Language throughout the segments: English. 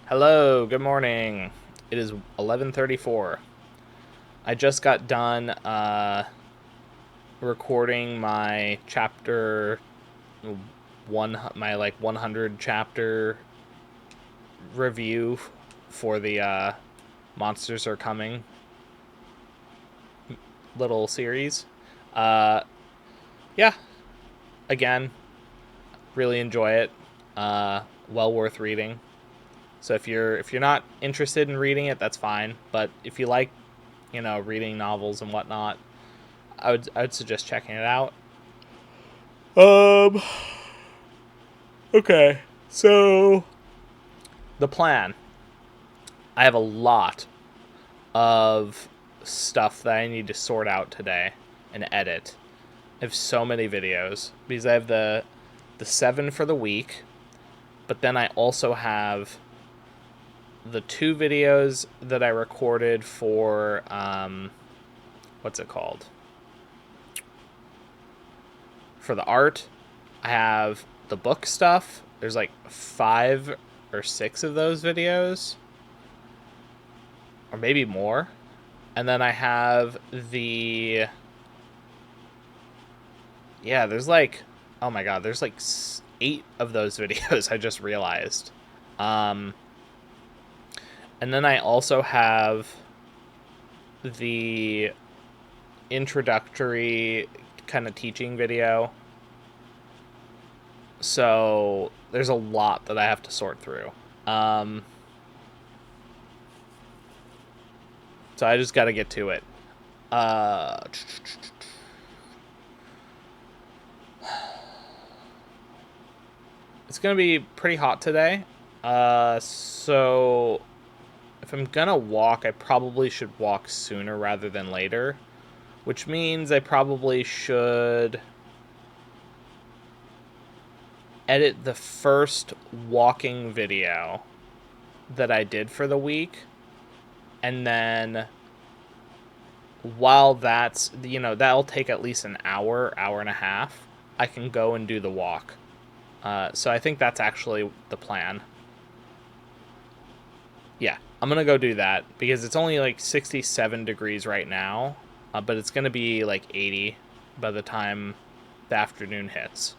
Hello, good morning. It is 11:34. I just got done recording my chapter my 100 chapter review for the Monsters Are Coming little series. Uh yeah, again, really enjoy it. Well worth reading. So if you're not interested in reading it, that's fine. But if you like, reading novels and whatnot, I would suggest checking it out. Um. Okay. So the plan. I have a lot of stuff that I need to sort out today and edit. I have so many videos because I have the 7 for the week, but then I also have the 2 videos that I recorded for what's it called? For the art. I have the book stuff. There's like 5 or 6 of those videos, or maybe more. And then I have the there's like, oh my god, there's like 8 of those videos. I just realized. And then I also have the introductory kind of teaching video. So there's a lot that I have to sort through. So I just got to get to it. It's going to be pretty hot today. So if I'm going to walk, I probably should walk sooner rather than later, which means I probably should edit the first walking video that I did for the week, and then while that'll take at least an hour and a half, I can go and do the walk. So I think that's actually the plan. Yeah, I'm gonna go do that because it's only like 67 degrees right now, but it's gonna be like 80 by the time the afternoon hits.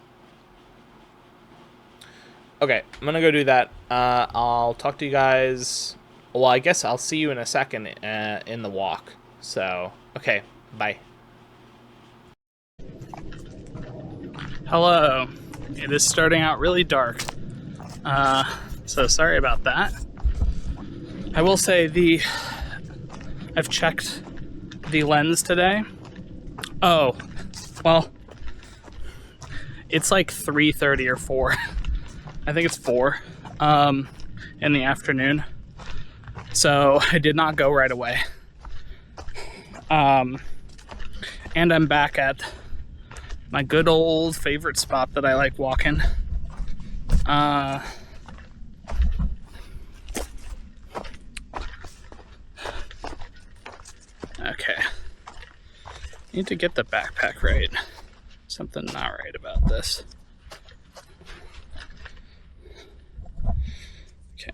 Okay, I'm gonna go do that. I'll talk to you guys. Well, I guess I'll see you in a second in the walk. So, okay, bye. Hello. It is starting out really dark. So sorry about that. I will say I've checked the lens today. Oh, well, it's like 3:30 or 4. I think it's 4 in the afternoon. So I did not go right away. And I'm back at my good old favorite spot that I like walking. Okay. Need to get the backpack right. Something not right about this. Okay.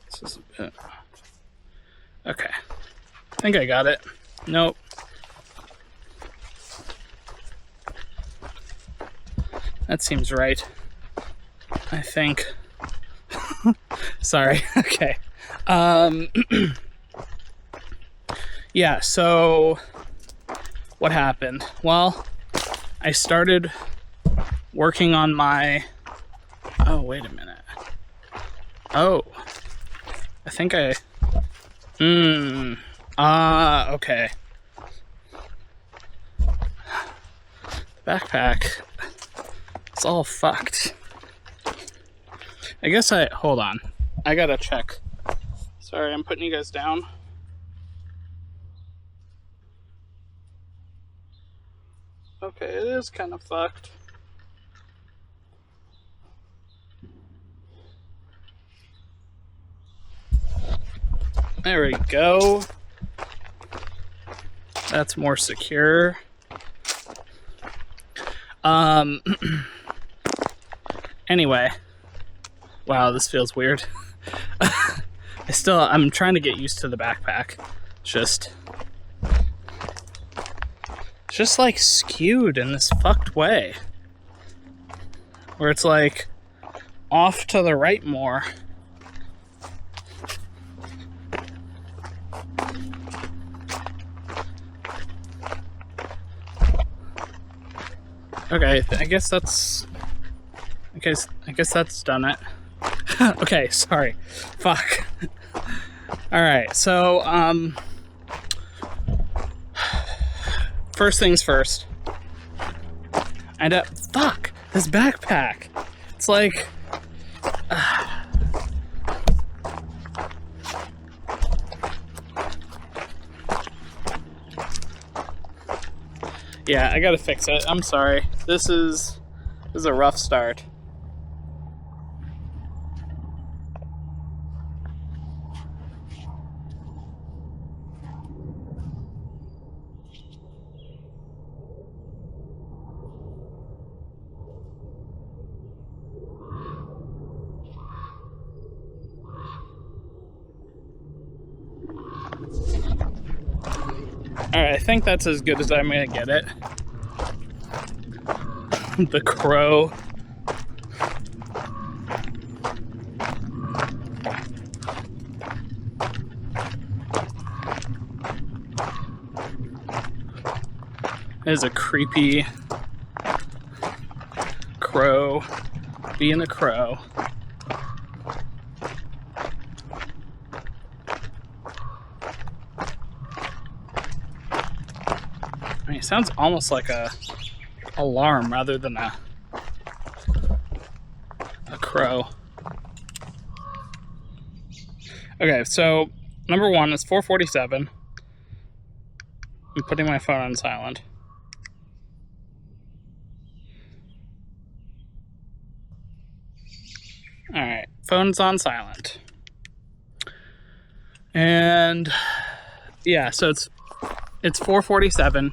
This is a bit... Okay. I think I got it. Nope. That seems right. I think. Sorry. Okay. Yeah, so what happened? Well, I started working on my... Oh, wait a minute. Oh. I think I... okay. The backpack... It's all fucked. I guess hold on. I gotta check. Sorry, I'm putting you guys down. Okay, it is kind of fucked. There we go. That's more secure. Anyway. Wow, this feels weird. I'm trying to get used to the backpack. It's just like skewed in this fucked way. Where it's like off to the right more. Okay, I guess that's done it. Okay, sorry. Fuck. Alright, so, first things first. Fuck! This backpack! It's like... Yeah, I gotta fix it. I'm sorry. This is a rough start. Alright, I think that's as good as I'm gonna get it. The crow. There's a creepy crow being a crow. I mean, it sounds almost like a alarm rather than a crow. Okay, so number one is 4:47. I'm putting my phone on silent. Alright, phone's on silent. And yeah, so it's 4:47.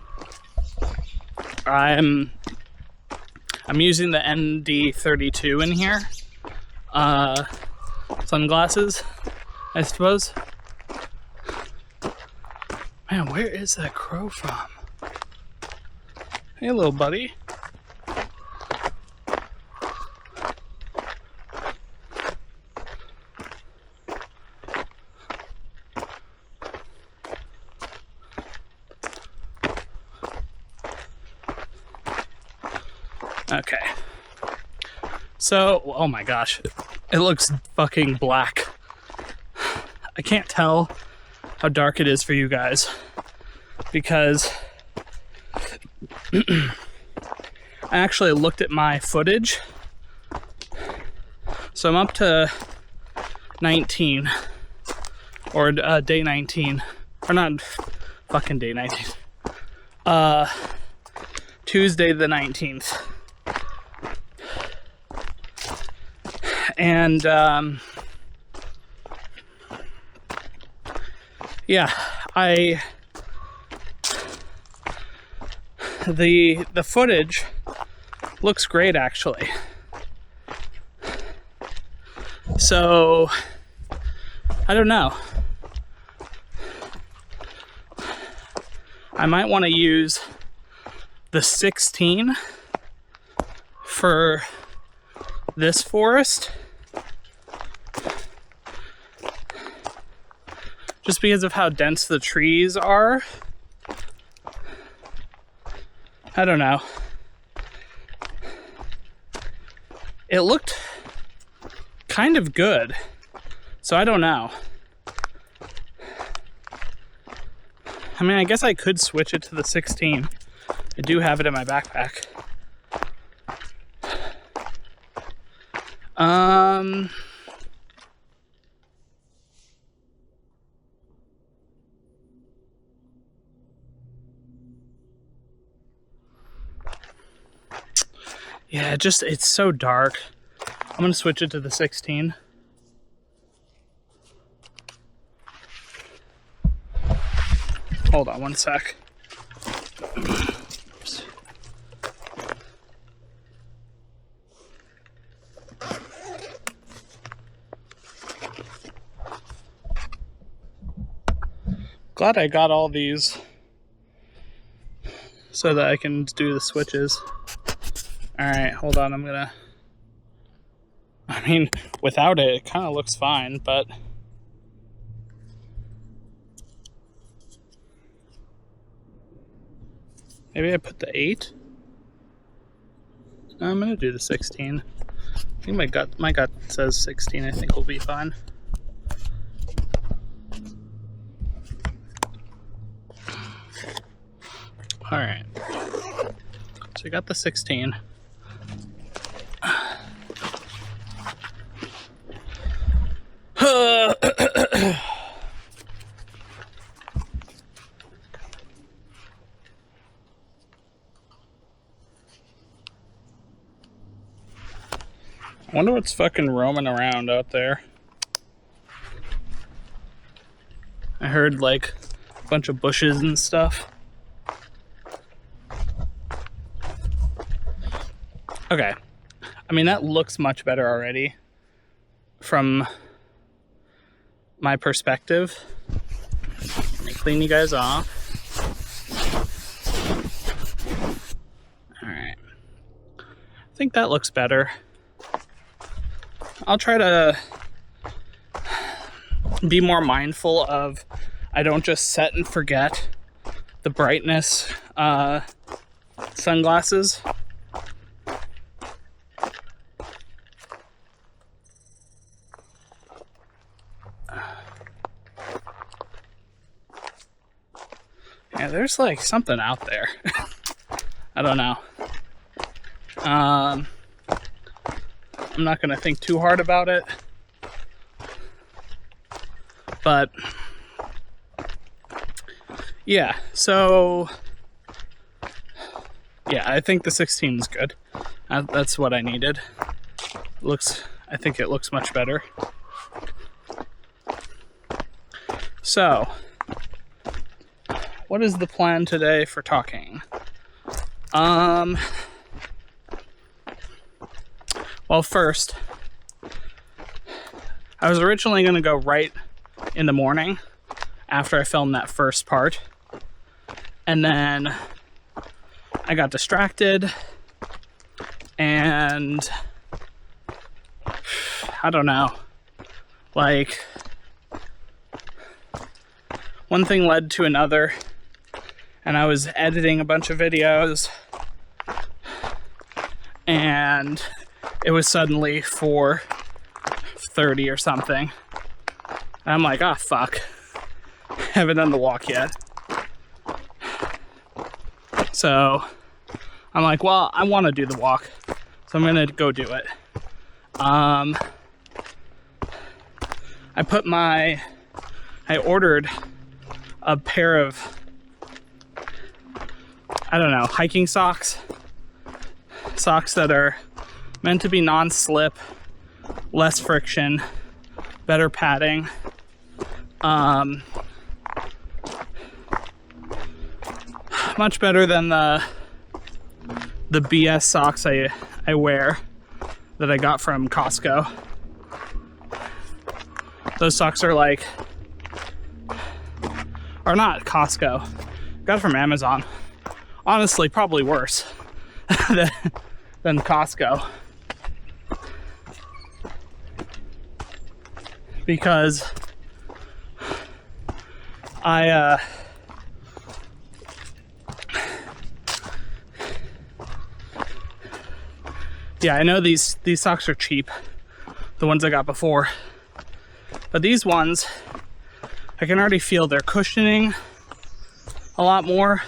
I'm using the ND32 in here. Sunglasses, I suppose. Man, where is that crow from? Hey, little buddy. Okay. So, oh my gosh, it looks fucking black. I can't tell how dark it is for you guys because I actually looked at my footage. So I'm up to 19 or day 19 or not fucking day 19. Tuesday the 19th. And yeah, the footage looks great actually. So I don't know. I might want to use the 16 for this forest. Just because of how dense the trees are. I don't know. It looked kind of good. So I don't know. I mean, I guess I could switch it to the 16. I do have it in my backpack. Yeah, it's so dark. I'm gonna switch it to the 16. Hold on one sec. Oops. Glad I got all these so that I can do the switches. Alright, hold on, I mean, without it, it kind of looks fine, but maybe I put the 8? No, I'm gonna do the 16. I think my gut says 16. I think we'll be fine. Alright. So we got the 16. I wonder what's fucking roaming around out there. I heard like a bunch of bushes and stuff. Okay. I mean, that looks much better already from my perspective. Let me clean you guys off. Alright. I think that looks better. I'll try to be more mindful of I don't just set and forget the brightness sunglasses. Yeah, there's like something out there. I don't know. I'm not gonna think too hard about it. But yeah, so yeah, I think the 16 is good. That's what I needed. I think it looks much better. So, what is the plan today for talking? Well, first, I was originally going to go right in the morning after I filmed that first part. And then I got distracted and I don't know, like one thing led to another and I was editing a bunch of videos and it was suddenly 4:30 or something. And I'm like, oh fuck, haven't done the walk yet. So I'm like, well, I want to do the walk, so I'm gonna go do it. I ordered a pair of, I don't know, hiking socks that are meant to be non-slip, less friction, better padding. Much better than the BS socks I wear that I got from Costco. Those socks are like, or not Costco, got it from Amazon. Honestly, probably worse than Costco. Because yeah, I know these socks are cheap, the ones I got before, but these ones, I can already feel they're cushioning a lot more.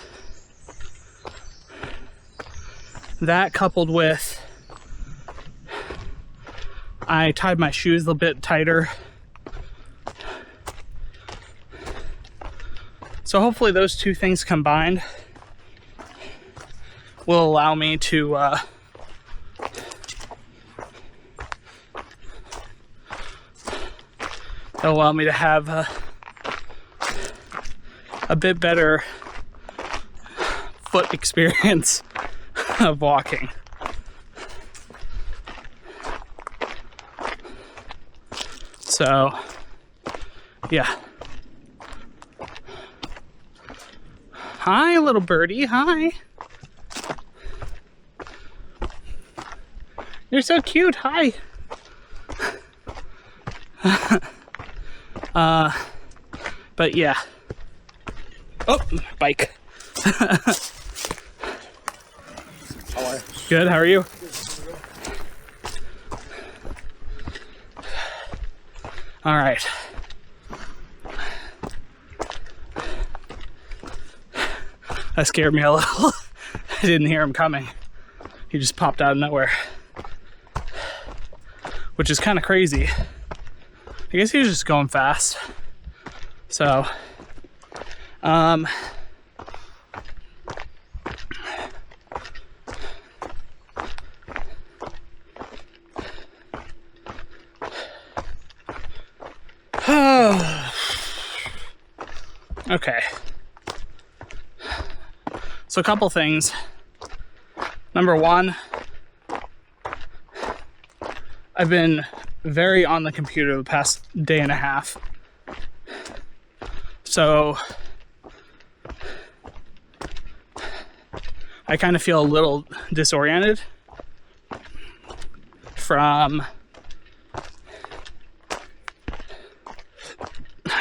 That coupled with, I tied my shoes a bit tighter. So hopefully those two things combined will allow me to have a bit better foot experience of walking. So, yeah. Hi, little birdie. Hi. You're so cute. Hi. But yeah. Oh, bike. How are you? Good. How are you? All right. That scared me a little. I didn't hear him coming. He just popped out of nowhere. Which is kind of crazy. I guess he was just going fast. So, okay. So a couple things. Number one, I've been very on the computer the past day and a half. So I kind of feel a little disoriented from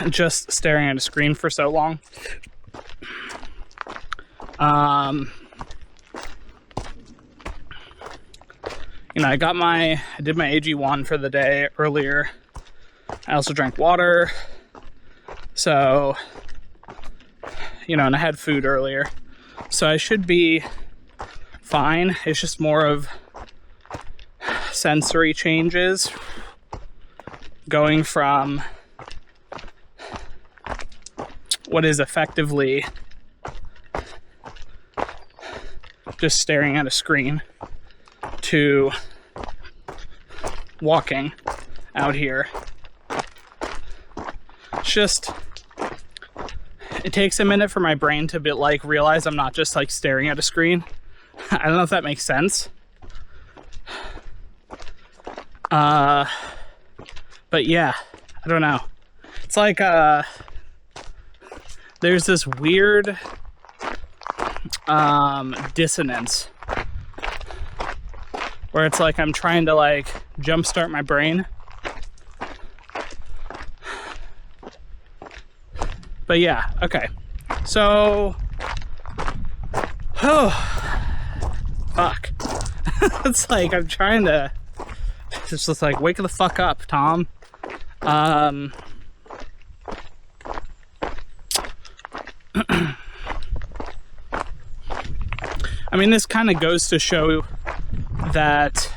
just staring at a screen for so long. You know, I did my AG1 for the day earlier. I also drank water. So, you know, and I had food earlier. So I should be fine. It's just more of sensory changes. Going from what is effectively just staring at a screen to walking out here. It's just, it takes a minute for my brain to realize I'm not just like staring at a screen. I don't know if that makes sense. But yeah, I don't know. It's like there's this weird dissonance where it's like I'm trying to like jumpstart my brain. But yeah, okay. So, oh, fuck. It's like I'm trying to just like wake the fuck up, Tom. I mean, this kind of goes to show that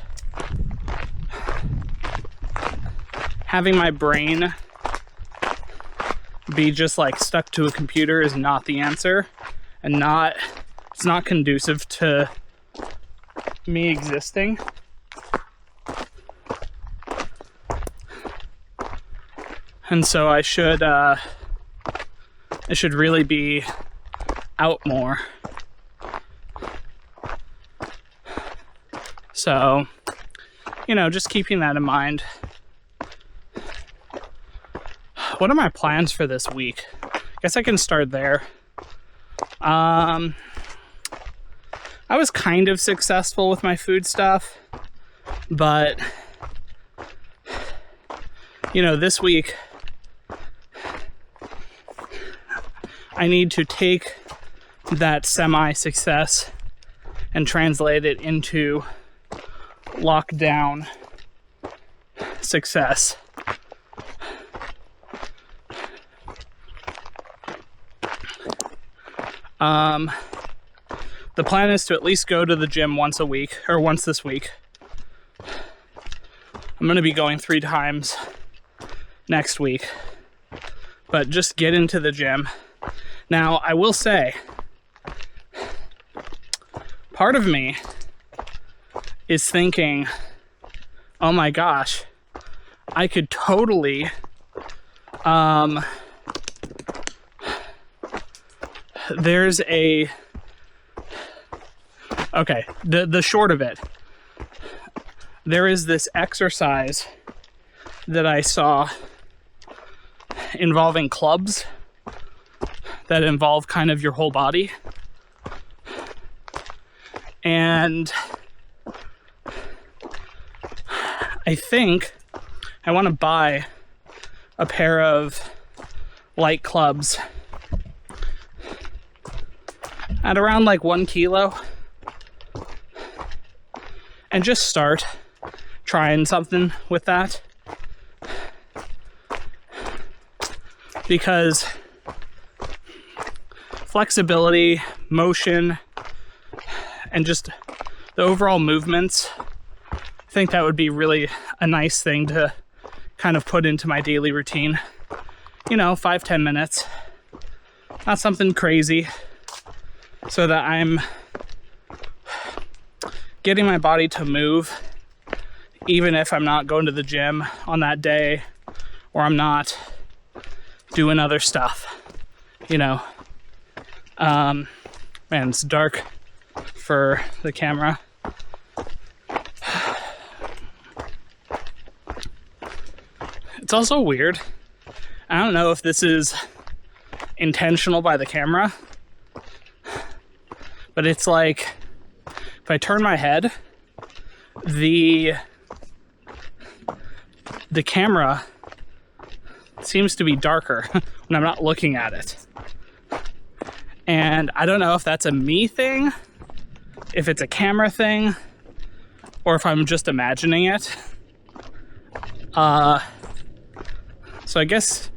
having my brain be just like stuck to a computer is not the answer, and it's not conducive to me existing. And so I should really be out more. So, you know, just keeping that in mind. What are my plans for this week? I guess I can start there. I was kind of successful with my food stuff, but, you know, this week I need to take that semi-success and translate it into lockdown success. The plan is to at least go to the gym once a week, or once this week. I'm going to be going 3 times next week, but just get into the gym. Now, I will say, part of me is thinking, oh my gosh, I could totally there's a... Okay, the short of it. There is this exercise that I saw involving clubs that involve kind of your whole body. And I think I want to buy a pair of light clubs at around like 1 kilo and just start trying something with that, because flexibility, motion, and just the overall movements, I think that would be really a nice thing to kind of put into my daily routine. 5-10 minutes, not something crazy, so that I'm getting my body to move, even if I'm not going to the gym on that day, or I'm not doing other stuff, Man, it's dark for the camera. It's also weird. I don't know if this is intentional by the camera, but it's like, if I turn my head, the camera seems to be darker when I'm not looking at it. And I don't know if that's a me thing, if it's a camera thing, or if I'm just imagining it. So I guess,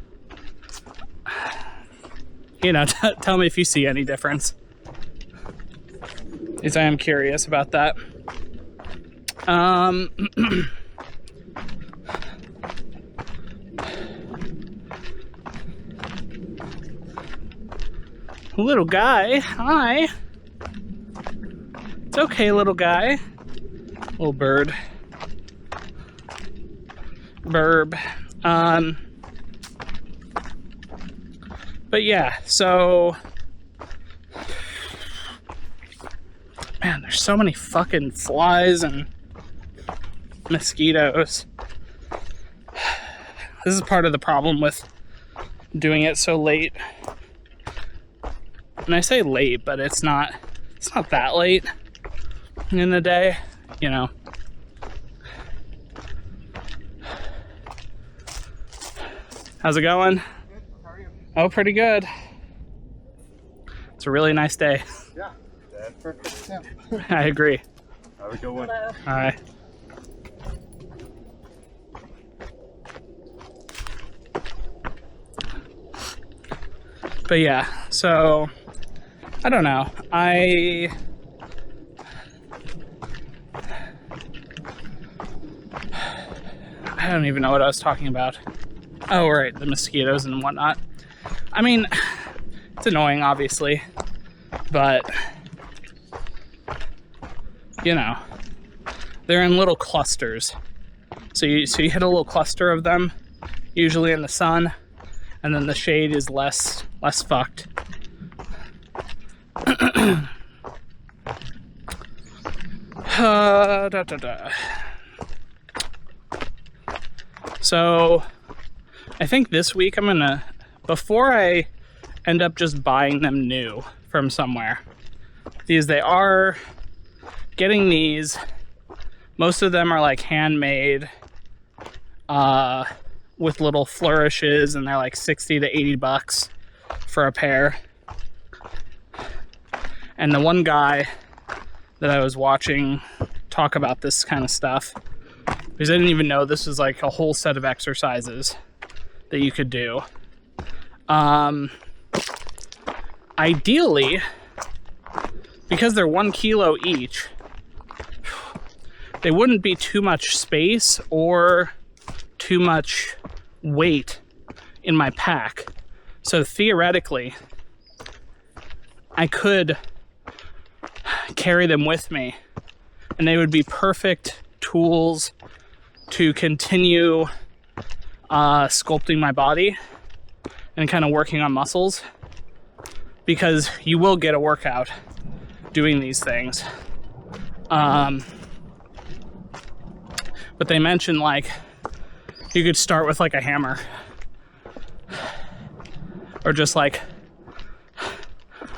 tell me if you see any difference. Because I am curious about that. Little guy, hi. It's okay, little guy. Little bird. Burb. But yeah, so... Man, there's so many fucking flies and mosquitoes. This is part of the problem with doing it so late. And I say late, but it's not that late in the day, How's it going? Good. How are you? Oh, pretty good. It's a really nice day. Yeah. That's perfect. Yeah. I agree. Have a good one. All right. But yeah, so I don't know. I don't even know what I was talking about. Oh, right, the mosquitoes and whatnot. I mean, it's annoying, obviously, but they're in little clusters. So you hit a little cluster of them, usually in the sun, and then the shade is less fucked. So I think this week I'm gonna, before I end up just buying them new from somewhere, they are getting these, most of them are like handmade, with little flourishes, and they're like 60 to 80 bucks for a pair. And the one guy that I was watching talk about this kind of stuff, because I didn't even know this was like a whole set of exercises that you could do. Ideally, because they're 1 kilo each, they wouldn't be too much space or too much weight in my pack. So theoretically, I could carry them with me, and they would be perfect tools to continue sculpting my body and kind of working on muscles. because you will get a workout doing these things. But they mentioned like you could start with like a hammer, or just like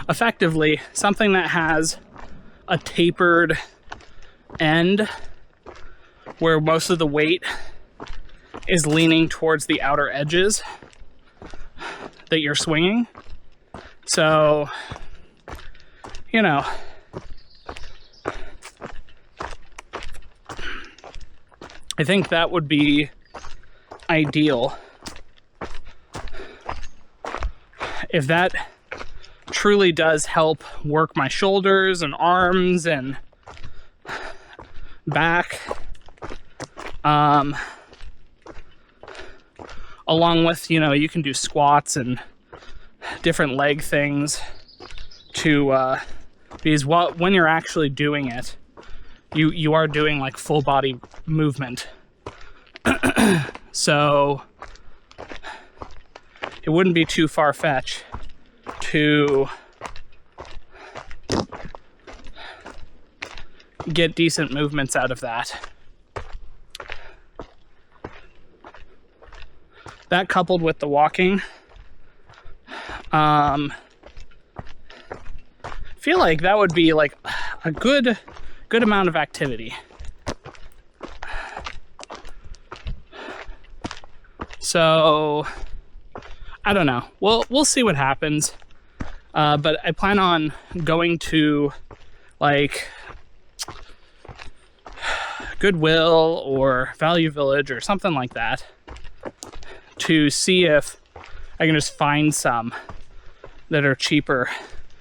effectively something that has a tapered end where most of the weight is leaning towards the outer edges that you're swinging. So, you know, I think that would be ideal. If that truly does help work my shoulders and arms and back, along with, you know, you can do squats and different leg things to, because when you're actually doing it, you are doing like full body movement. So it wouldn't be too far-fetched to get decent movements out of that. That coupled with the walking, feel like that would be like a good amount of activity. So I don't know. We'll see what happens. But I plan on going to like Goodwill or Value Village or something like that to see if I can just find some that are cheaper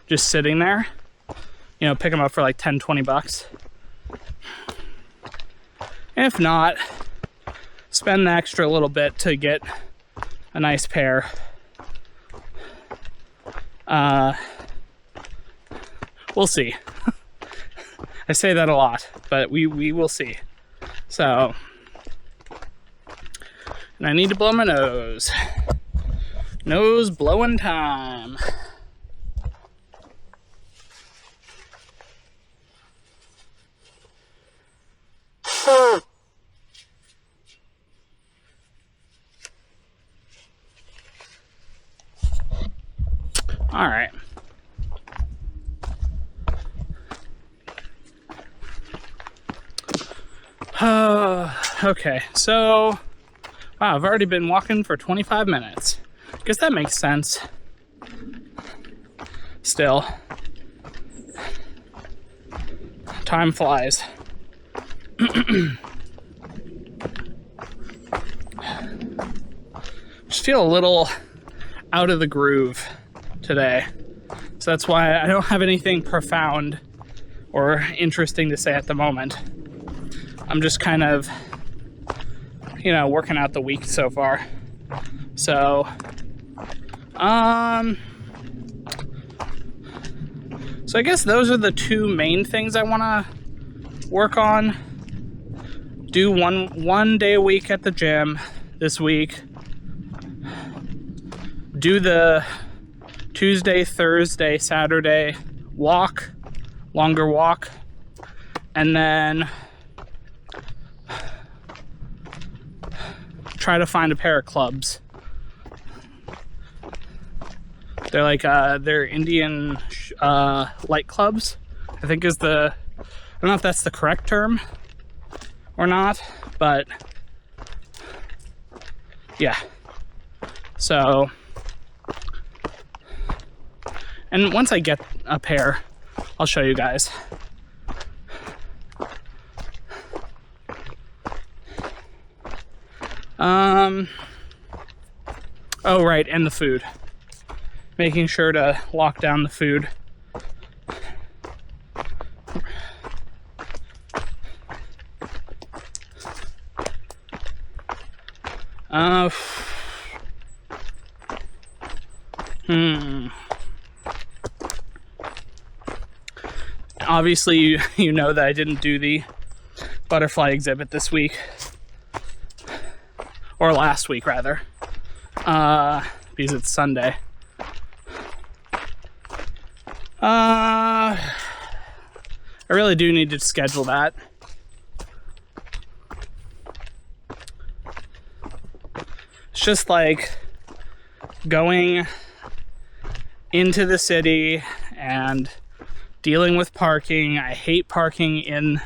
just sitting there. You know, pick them up for like 10, 20 bucks. If not, spend the extra little bit to get a nice pair. We'll see. I say that a lot, but we will see. So, and I need to blow my nose. Nose blowing time. All right. Okay, so, wow, I've already been walking for 25 minutes. Guess that makes sense. Still, time flies. Just feel a little out of the groove today. So that's why I don't have anything profound or interesting to say at the moment. I'm just kind of, you know, working out the week so far. So, I guess those are the two main things I want to work on. Do one day a week at the gym this week. Do the Tuesday, Thursday, Saturday walk, longer walk, and then try to find a pair of clubs. They're like they're Indian light clubs, I think is the, I don't know if that's the correct term or not, but yeah. So, and once I get a pair, I'll show you guys. Oh, right, and the food. Making sure to lock down the food. Obviously, you know that I didn't do the butterfly exhibit this week. Or last week, rather. Because it's Sunday. I really do need to schedule that. It's just like going into the city and dealing with parking. I hate parking in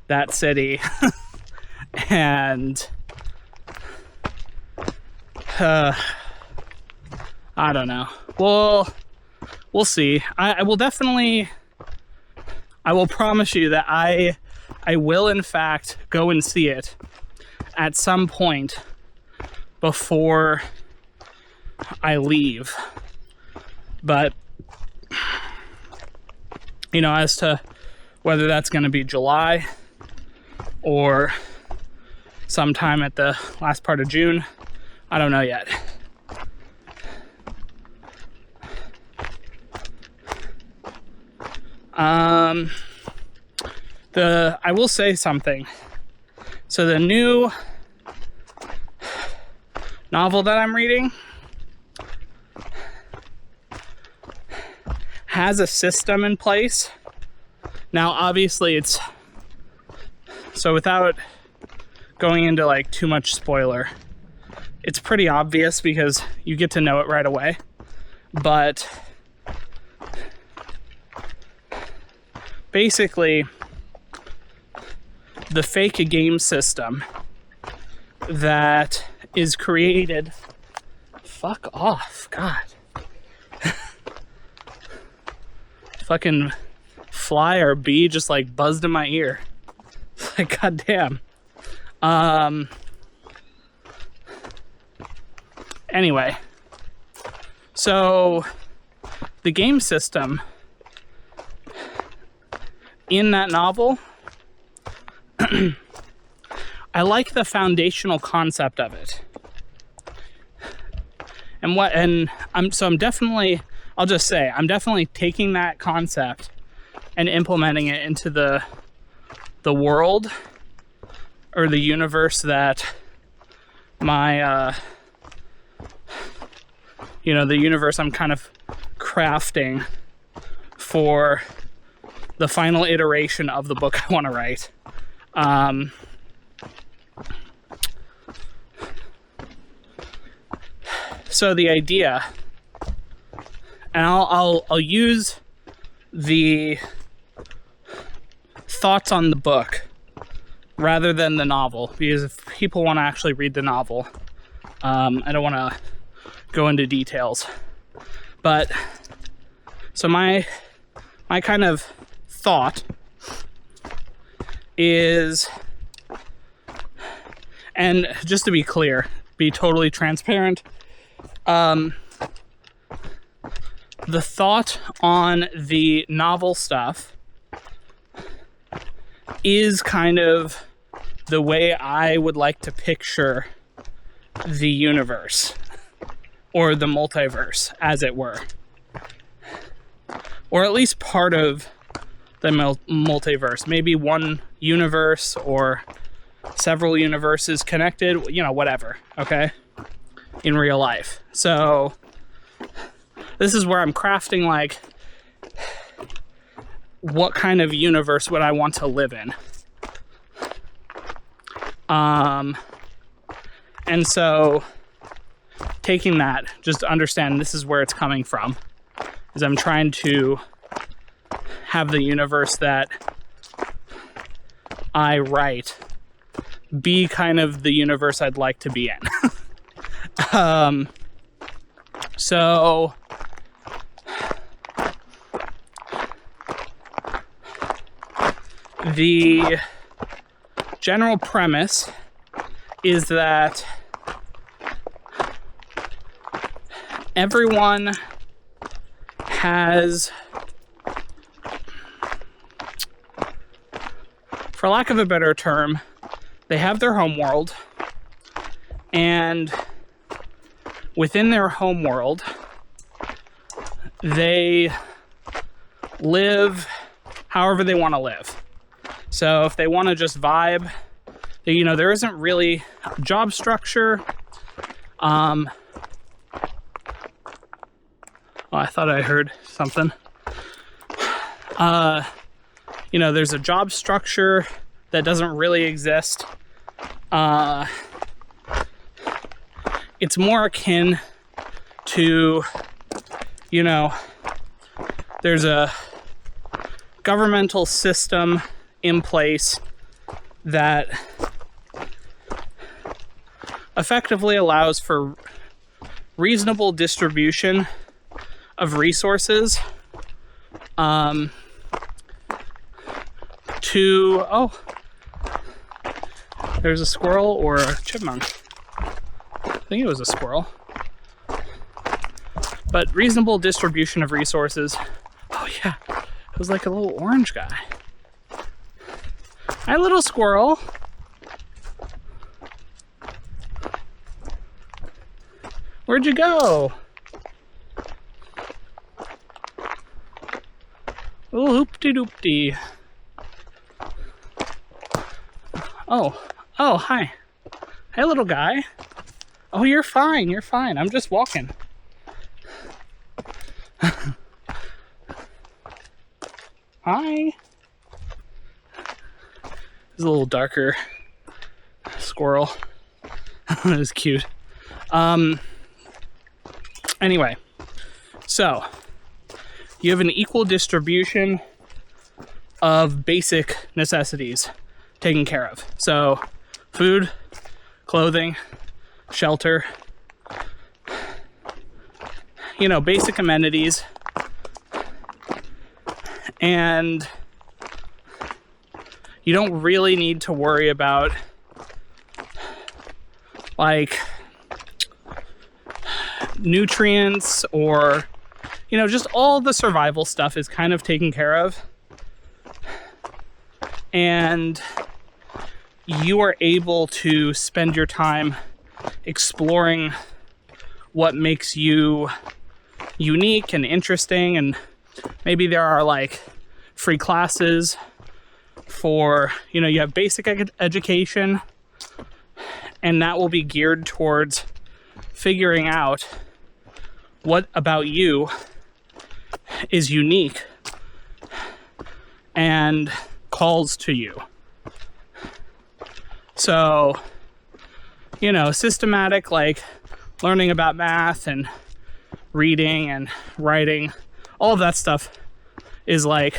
that city. And I don't know. Well, we'll see. I will definitely, I will promise you that I will in fact go and see it at some point before I leave. But, you know, as to whether that's going to be July or sometime at the last part of June, I don't know yet. I will say something. So the new novel that I'm reading has a system in place. Now, obviously, it's so without going into like too much spoiler, it's pretty obvious because you get to know it right away. But basically, the fake game system that is created. Fuck off, God. Fucking fly or bee just like buzzed in my ear. Like, goddamn. Anyway, so the game system in that novel, I like the foundational concept of it. I'm definitely, I'll just say, I'm definitely taking that concept and implementing it into the world or the universe that my, the universe I'm kind of crafting for the final iteration of the book I want to write. So the idea, and I'll use the thoughts on the book rather than the novel, because if people want to actually read the novel, I don't want to go into details. But so my kind of thought is, and just to be clear, be totally transparent, the thought on the novel stuff is kind of the way I would like to picture the universe, or the multiverse, as it were. Or at least part of the multiverse. Maybe one universe or several universes connected, whatever, okay? In real life. So this is where I'm crafting, like, what kind of universe would I want to live in? And so taking that, just to understand this is where it's coming from, is I'm trying to have the universe that I write be kind of the universe I'd like to be in. So the general premise is that everyone has, for lack of a better term, they have their home world, and within their home world, they live however they want to live. So if they want to just vibe, there isn't really job structure. Oh, I thought I heard something. There's a job structure that doesn't really exist. It's more akin to, there's a governmental system in place that effectively allows for reasonable distribution of resources there's a squirrel or a chipmunk. I think it was a squirrel. But reasonable distribution of resources. Oh yeah, it was like a little orange guy. Hi, little squirrel. Where'd you go? Little hoopty-doopty. Oh, hi. Hey, little guy. Oh, you're fine, I'm just walking. Hi. This is a little darker squirrel. That is cute. Anyway, so you have an equal distribution of basic necessities taken care of. So food, clothing, shelter, basic amenities. And you don't really need to worry about like nutrients or just all the survival stuff is kind of taken care of, and you are able to spend your time exploring what makes you unique and interesting. And maybe there are like free classes for, you have basic education, and that will be geared towards figuring out what about you is unique and calls to you. So, systematic, like learning about math and reading and writing, all of that stuff is like,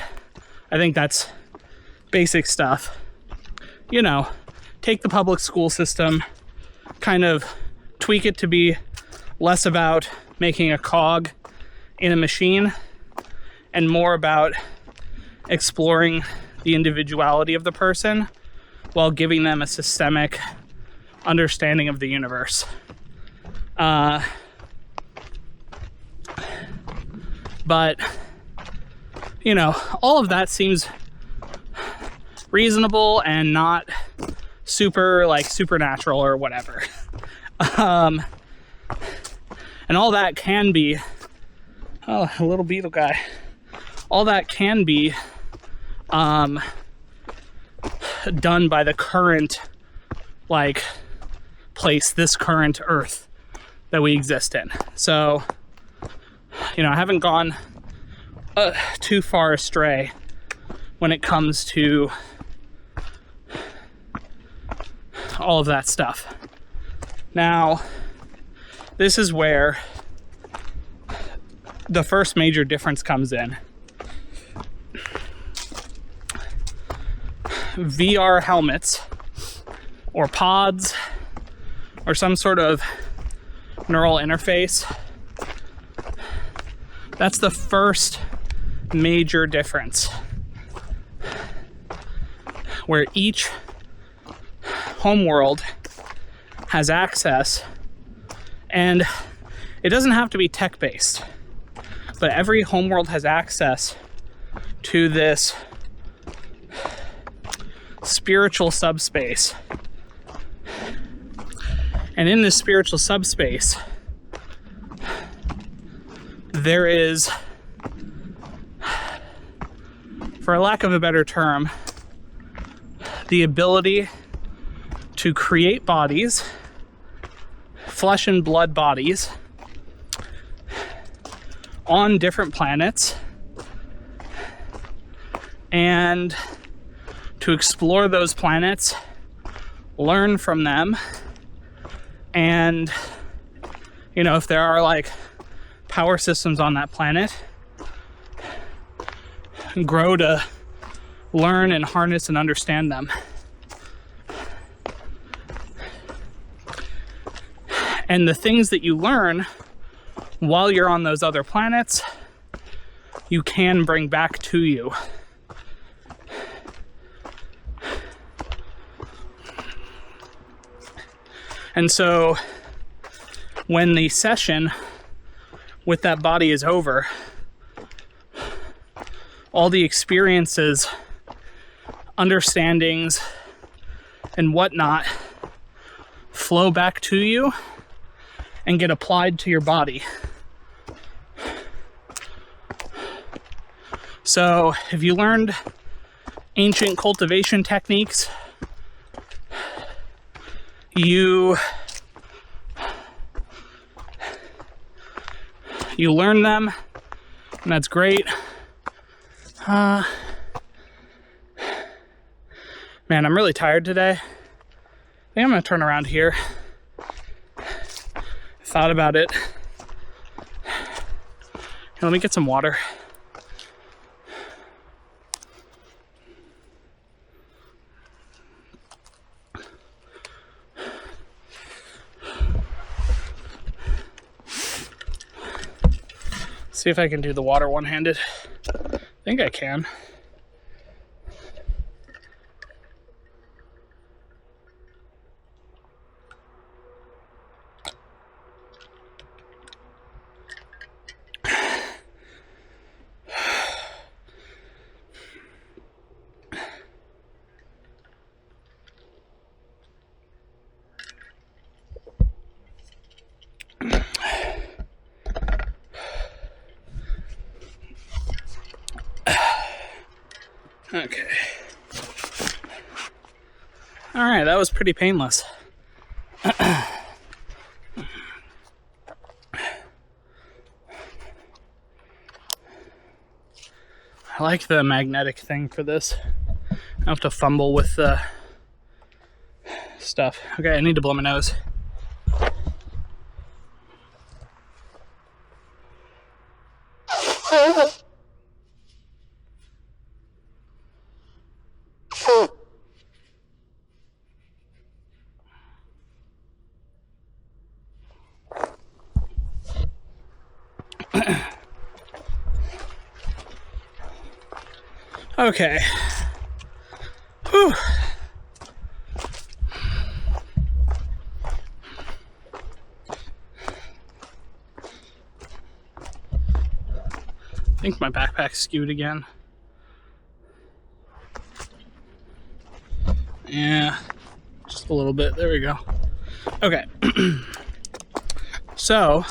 I think that's basic stuff. Take the public school system, kind of tweak it to be less about making a cog in a machine and more about exploring the individuality of the person while giving them a systemic understanding of the universe. But, all of that seems reasonable and not super, like, supernatural or whatever. And all that can be... Oh, a little beetle guy. All that can be done by the current, like, place, this current Earth that we exist in. So, I haven't gone too far astray when it comes to all of that stuff. Now, this is where the first major difference comes in. VR helmets or pods or some sort of neural interface. That's the first major difference, where each homeworld has access, and it doesn't have to be tech-based, but every homeworld has access to this spiritual subspace. And in this spiritual subspace, there is, for lack of a better term, the ability to create bodies, flesh and blood bodies, on different planets and to explore those planets, learn from them, and, you know, if there are like power systems on that planet, grow to learn and harness and understand them. And the things that you learn while you're on those other planets, you can bring back to you. And so when the session with that body is over, all the experiences, understandings, and whatnot flow back to you and get applied to your body. So if you learned ancient cultivation techniques, you learn them, and that's great. Man, I'm really tired today. I think I'm gonna turn around here. Thought about it. Here, let me get some water. See if I can do the water one-handed. I think I can. Okay. All right, that was pretty painless. I like the magnetic thing for this. I don't have to fumble with the stuff. Okay, I need to blow my nose. Okay. Whew. I think my backpack's skewed again. Yeah, just a little bit. There we go. Okay. So,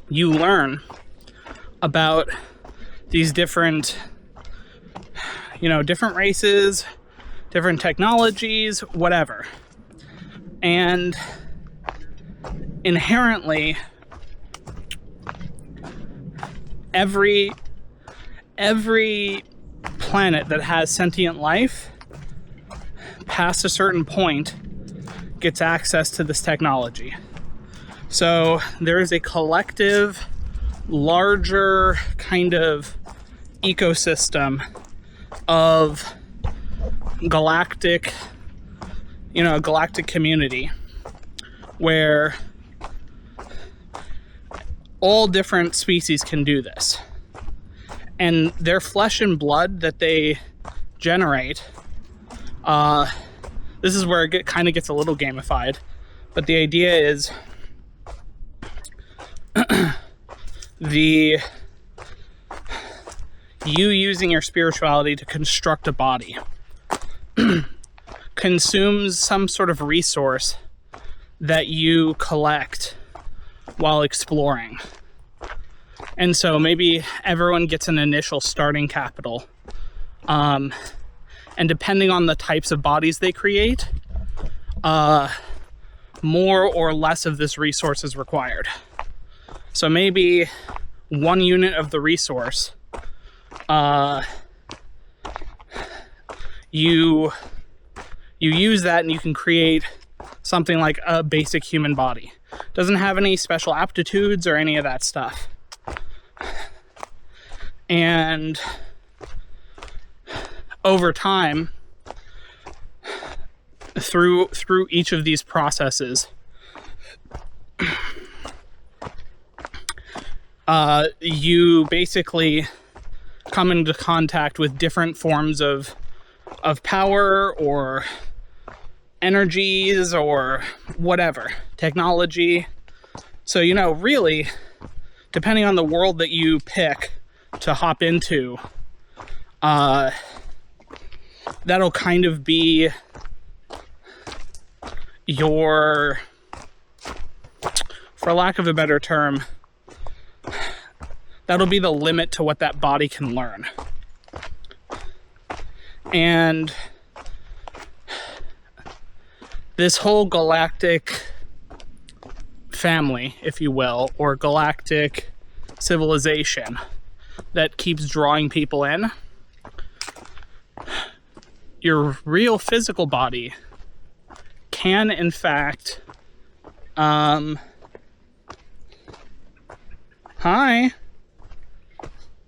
you learn about these different, different races, different technologies, whatever. And inherently, every planet that has sentient life, past a certain point, gets access to this technology. So there is a collective, larger kind of ecosystem of galactic, a galactic community where all different species can do this. And their flesh and blood that they generate, this is where it kind of gets a little gamified. But the idea is you using your spirituality to construct a body consumes some sort of resource that you collect while exploring. And so maybe everyone gets an initial starting capital. And depending on the types of bodies they create, more or less of this resource is required. So maybe one unit of the resource, you use that and you can create something like a basic human body. Doesn't have any special aptitudes or any of that stuff. And over time, through each of these processes, you basically come into contact with different forms of power or energies or whatever, technology. So, really, depending on the world that you pick to hop into, that'll kind of be your, for lack of a better term, that'll be the limit to what that body can learn. And this whole galactic family, if you will, or galactic civilization that keeps drawing people in, your real physical body can, in fact, hi,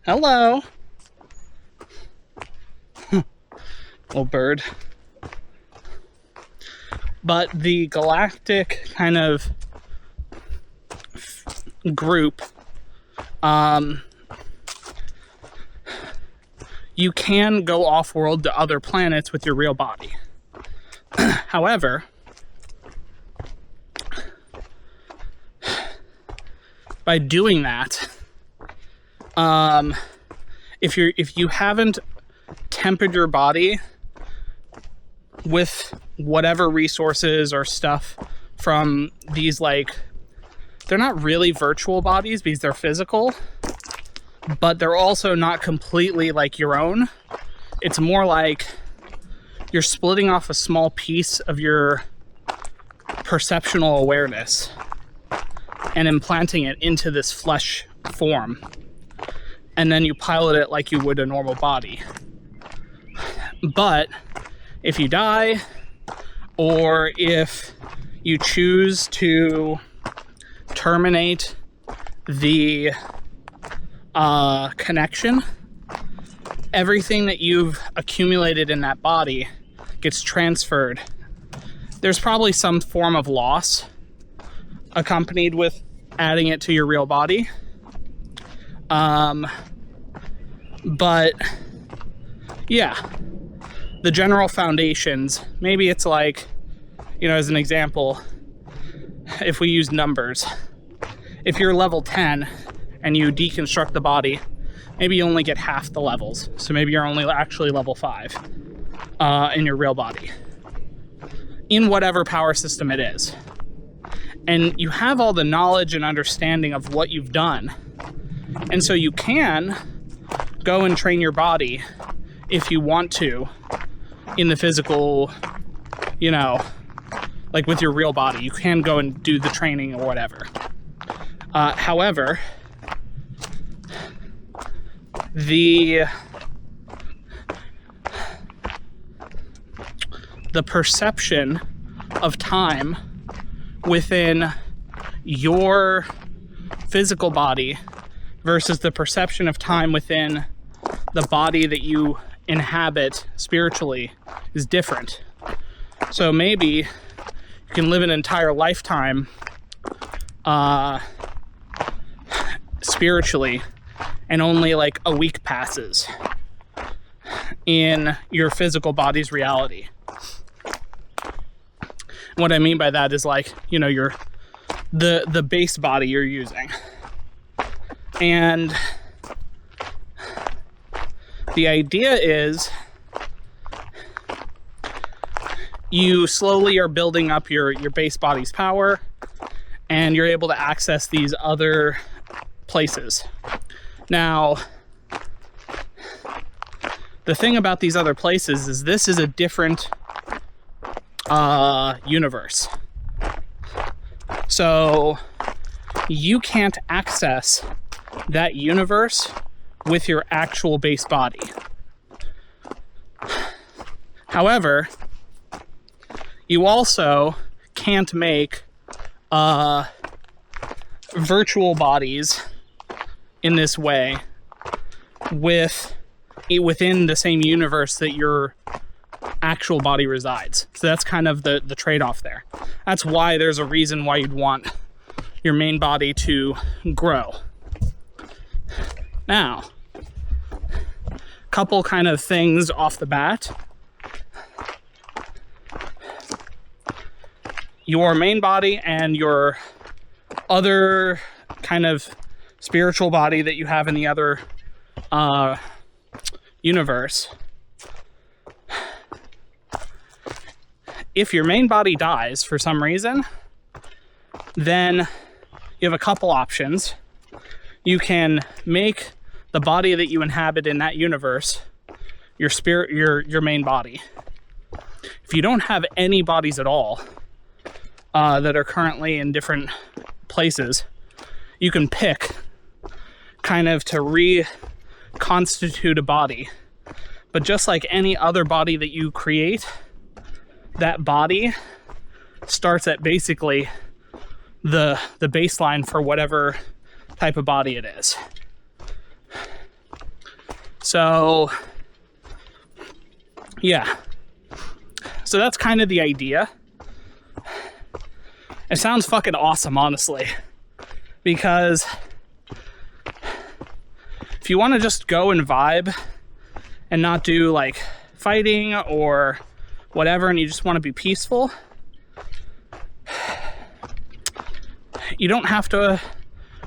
hello, little bird. But the galactic kind of group, you can go off-world to other planets with your real body. However, by doing that, if you haven't tempered your body with whatever resources or stuff from these, like, they're not really virtual bodies because they're physical, but they're also not completely like your own. It's more like you're splitting off a small piece of your perceptual awareness and implanting it into this flesh form. And then you pilot it like you would a normal body. But if you die, or if you choose to terminate the connection, everything that you've accumulated in that body gets transferred. There's probably some form of loss accompanied with adding it to your real body. But yeah, the general foundations, maybe it's like, as an example, if we use numbers, if you're level 10 and you deconstruct the body, maybe you only get half the levels. So maybe you're only actually level 5 in your real body, in whatever power system it is. And you have all the knowledge and understanding of what you've done. And so you can go and train your body if you want to in the physical, like with your real body. You can go and do the training or whatever. However, the perception of time within your physical body versus the perception of time within the body that you inhabit spiritually is different. So maybe you can live an entire lifetime spiritually, and only like a week passes in your physical body's reality. What I mean by that is, like, your the base body you're using. And the idea is you slowly are building up your base body's power, and you're able to access these other places. Now, the thing about these other places is this is a different universe. So you can't access that universe with your actual base body. However, you also can't make virtual bodies in this way within the same universe that your actual body resides. So that's kind of the trade-off there. That's why there's a reason why you'd want your main body to grow. Now, couple kind of things off the bat. Your main body and your other kind of spiritual body that you have in the other universe. If your main body dies for some reason, then you have a couple options. You can make the body that you inhabit in that universe your spirit, your main body. If you don't have any bodies at all that are currently in different places, you can pick kind of to reconstitute a body. But just like any other body that you create, that body starts at basically the baseline for whatever type of body it is. So, yeah. So that's kind of the idea. It sounds fucking awesome, honestly. Because if you want to just go and vibe and not do like fighting or whatever, and you just want to be peaceful, you don't have to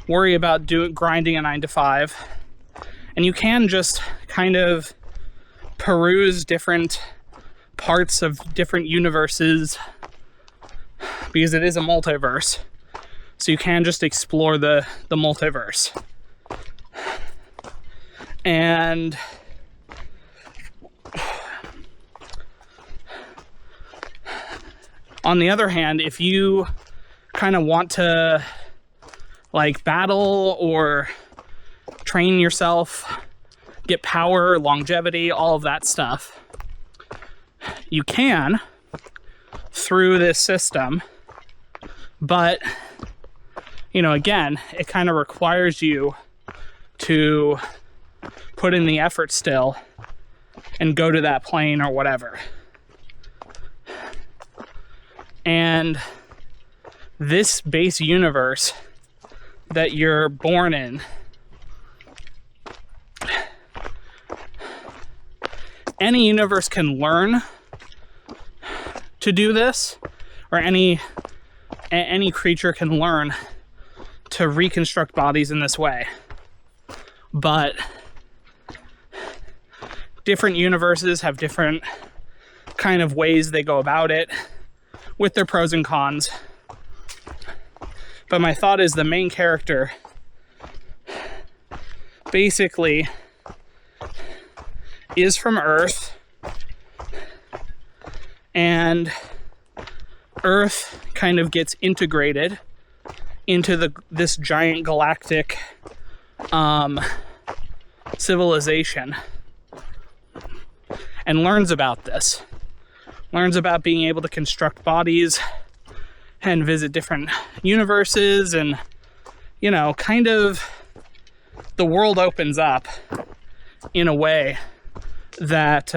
worry about grinding a 9-to-5, and you can just kind of peruse different parts of different universes, because it is a multiverse, so you can just explore the multiverse. And on the other hand, if you kind of want to like battle or train yourself, get power, longevity, all of that stuff, you can through this system. But, you know, again, it kind of requires you to put in the effort still and go to that plane or whatever. And this base universe that you're born in, any universe can learn to do this, or any creature can learn to reconstruct bodies in this way. But different universes have different kind of ways they go about it, with their pros and cons. But my thought is the main character basically is from Earth, and Earth kind of gets integrated into this giant galactic civilization, and learns about this. Learns about being able to construct bodies and visit different universes, and, you know, kind of the world opens up in a way that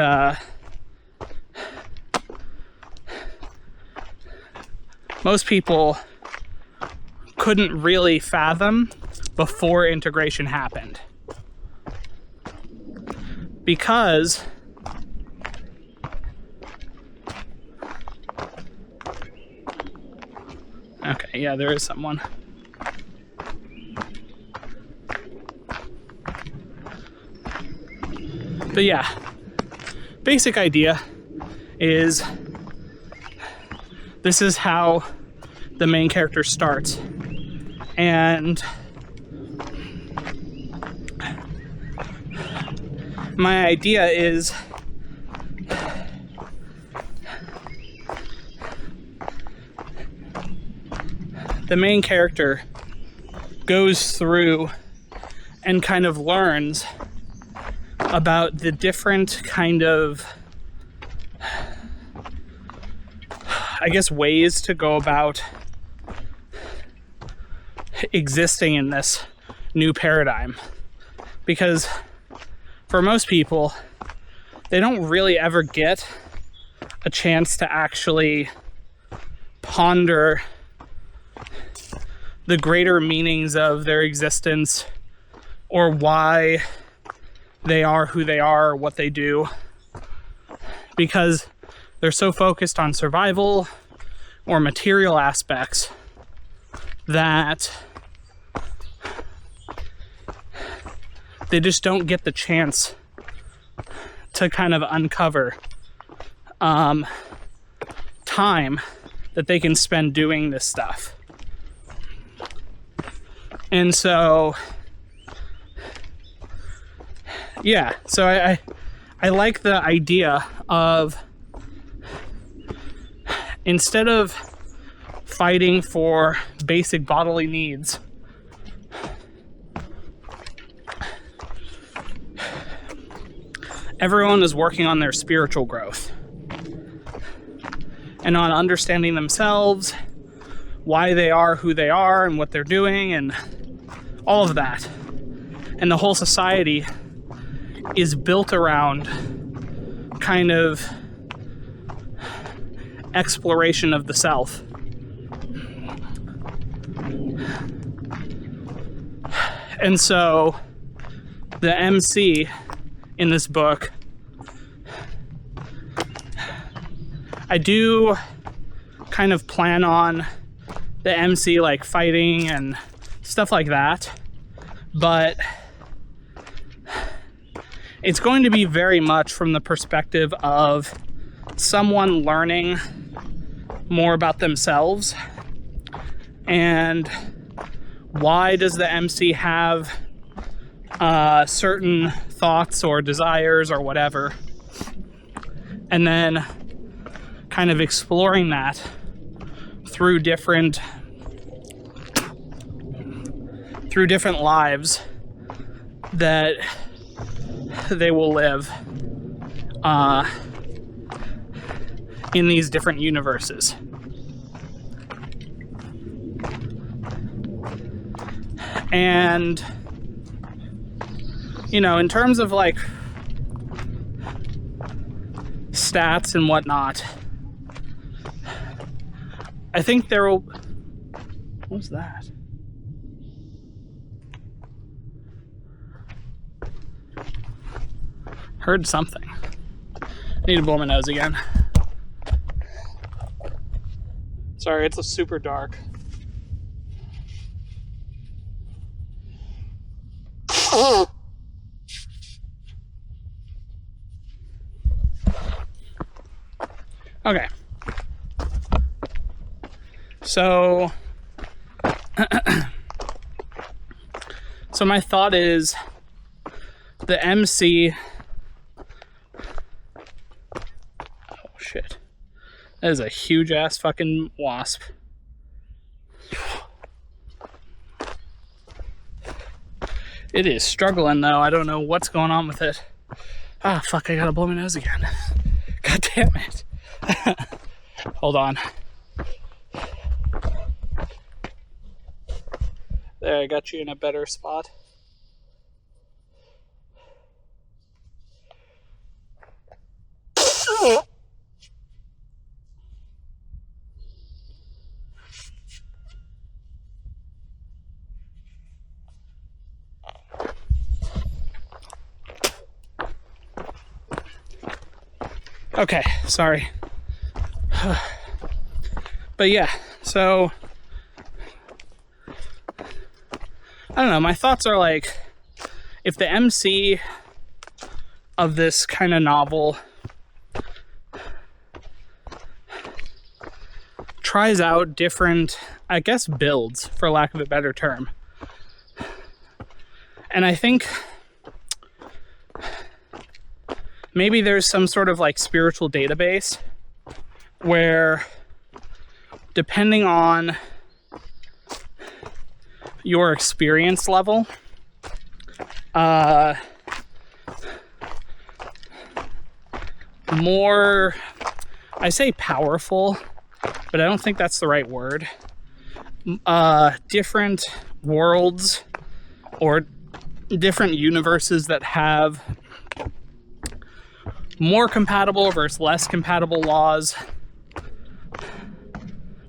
most people couldn't really fathom before integration happened. Because okay, yeah, there is someone. But yeah, basic idea is this is how the main character starts. And my idea is the main character goes through and kind of learns about the different kind of, I guess, ways to go about existing in this new paradigm. Because for most people, they don't really ever get a chance to actually ponder the greater meanings of their existence, or why they are who they are, or what they do, because they're so focused on survival or material aspects that they just don't get the chance to kind of uncover time that they can spend doing this stuff. And so, yeah, so I like the idea of, instead of fighting for basic bodily needs, everyone is working on their spiritual growth and on understanding themselves, why they are who they are and what they're doing and all of that. And the whole society is built around kind of exploration of the self. And so the MC in this book, I do kind of plan on the MC like fighting and stuff like that, but it's going to be very much from the perspective of someone learning more about themselves and why does the MC have certain thoughts or desires or whatever, and then kind of exploring that through different lives that they will live in these different universes. And, you know, in terms of like stats and whatnot, I think there will... What was that? Heard something. I need to blow my nose again. Sorry, it's super dark. Okay. So my thought is the MC... Oh shit. That is a huge ass fucking wasp. It is struggling though. I don't know what's going on with it. Ah, fuck, I gotta blow my nose again. God damn it. Hold on. There, I got you in a better spot. Okay, sorry. But yeah, so I don't know, my thoughts are like, if the MC of this kind of novel tries out different, I guess, builds, for lack of a better term, and I think maybe there's some sort of like spiritual database where, depending on your experience level, more, I say powerful, but I don't think that's the right word. Different worlds or different universes that have more compatible versus less compatible laws.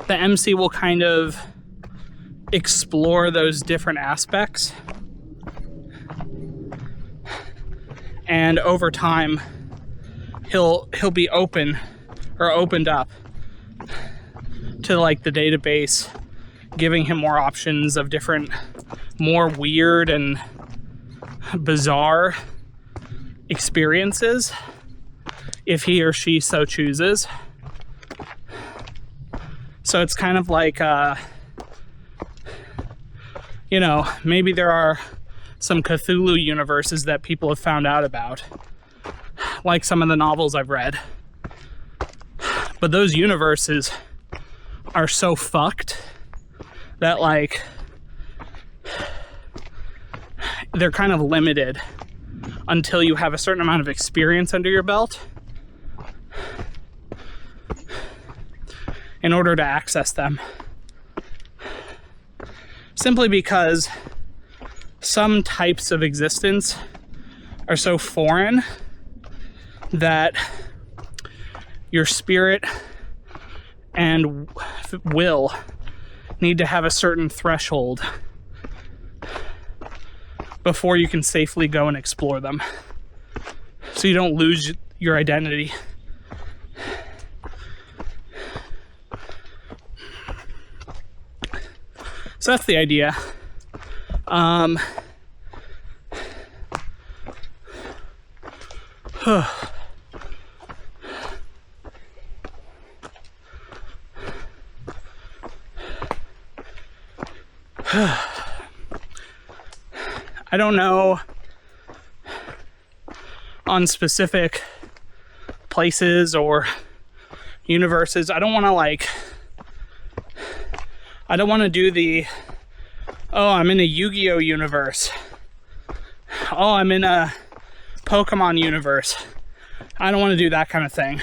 The MC will kind of explore those different aspects, and over time he'll be opened up to like the database, giving him more options of different, more weird and bizarre experiences if he or she so chooses. So it's kind of like, you know, maybe there are some Cthulhu universes that people have found out about, like some of the novels I've read. But those universes are so fucked that, like, they're kind of limited until you have a certain amount of experience under your belt in order to access them. Simply because some types of existence are so foreign that your spirit and will need to have a certain threshold before you can safely go and explore them, so you don't lose your identity. So that's the idea. I don't know on specific places or universes. I don't want to do the, oh, I'm in a Yu-Gi-Oh universe. Oh, I'm in a Pokemon universe. I don't want to do that kind of thing.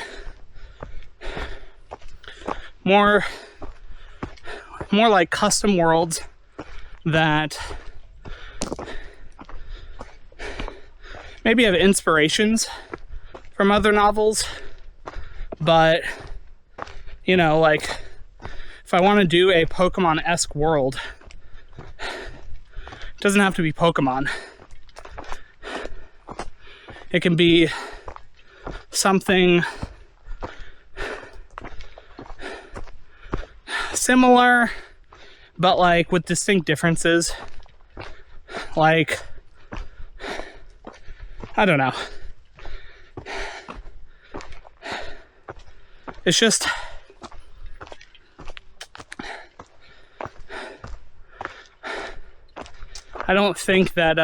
More like custom worlds that maybe have inspirations from other novels, but, you know, like, if I want to do a Pokemon-esque world, it doesn't have to be Pokemon. It can be something similar, but like with distinct differences. Like, I don't know. It's just, I don't think that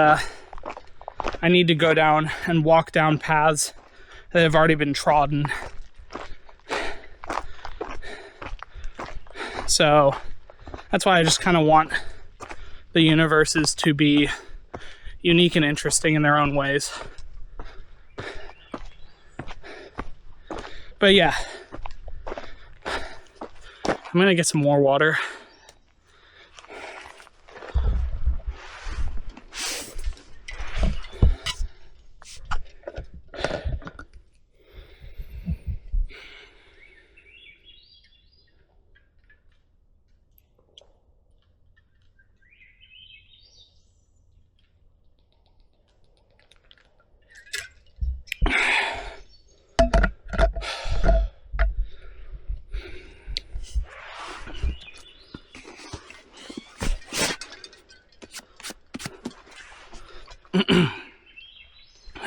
I need to go down and walk down paths that have already been trodden. So that's why I just kind of want the universes to be unique and interesting in their own ways. But yeah, I'm gonna get some more water.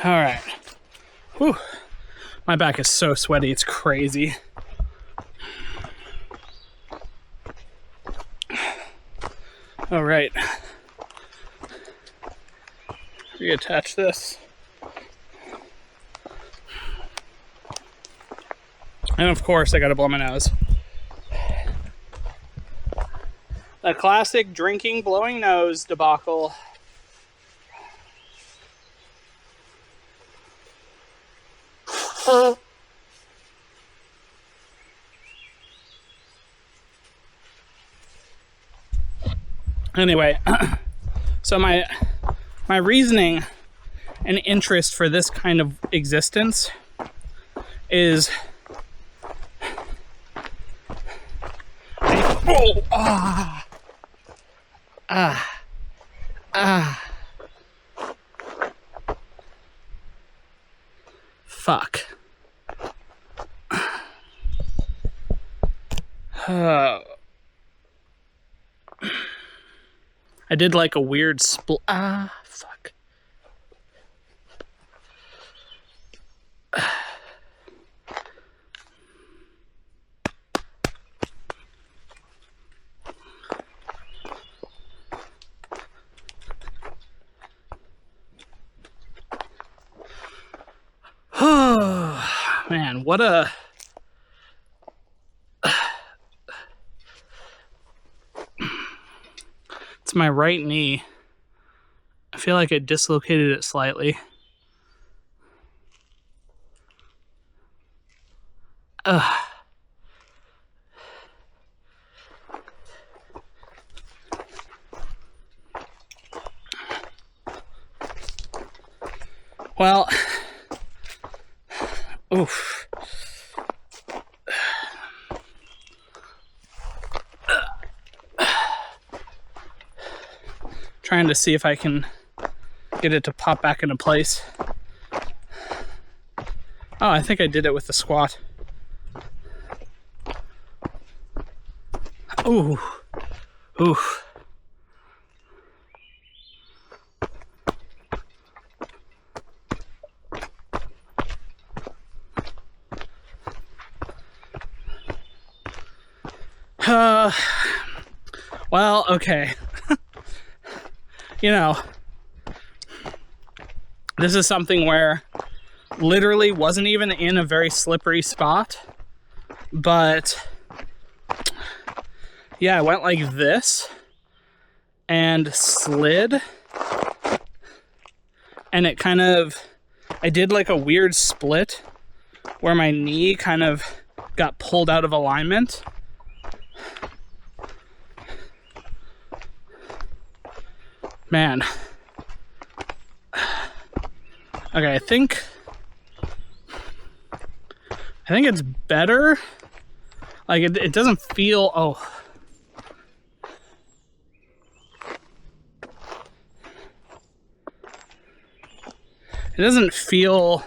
All right. Whew. My back is so sweaty, it's crazy. All right. Reattach this. And of course, I gotta blow my nose. The classic drinking, blowing nose debacle. Anyway, so my reasoning and interest for this kind of existence is fuck. I did like a weird fuck. Man, what a... It's my right knee. I feel like I dislocated it slightly. Well, oof. Trying to see if I can get it to pop back into place. Oh, I think I did it with the squat. Ooh. Oof. Well, okay. You know, this is something where literally wasn't even in a very slippery spot, but yeah, I went like this and slid, and it kind of, I did like a weird split where my knee kind of got pulled out of alignment. Man. Okay, I think it's better. Like it doesn't feel, oh. It doesn't feel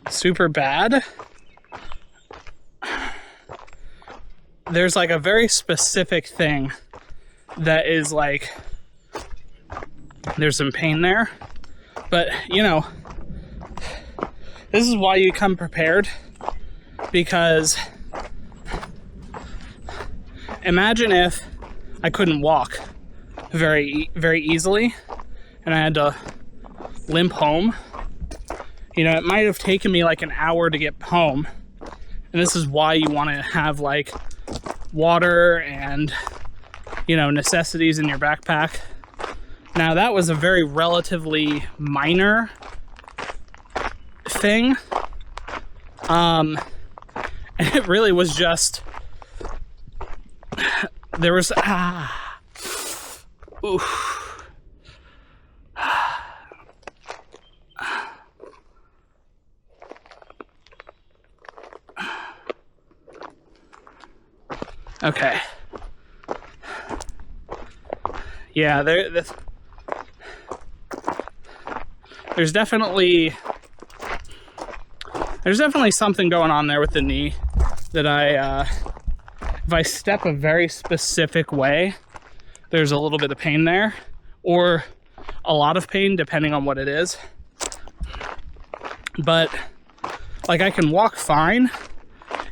super bad. There's like a very specific thing that is like, there's some pain there, but you know, this is why you come prepared, because imagine if I couldn't walk very easily and I had to limp home. You know, it might have taken me like an hour to get home, and this is why you want to have like water and, you know, necessities in your backpack. Now that was a very relatively minor thing. And it really was just, there was, oof. Okay. Yeah, there's definitely something going on there with the knee that if I step a very specific way, there's a little bit of pain there, or a lot of pain depending on what it is. But like I can walk fine.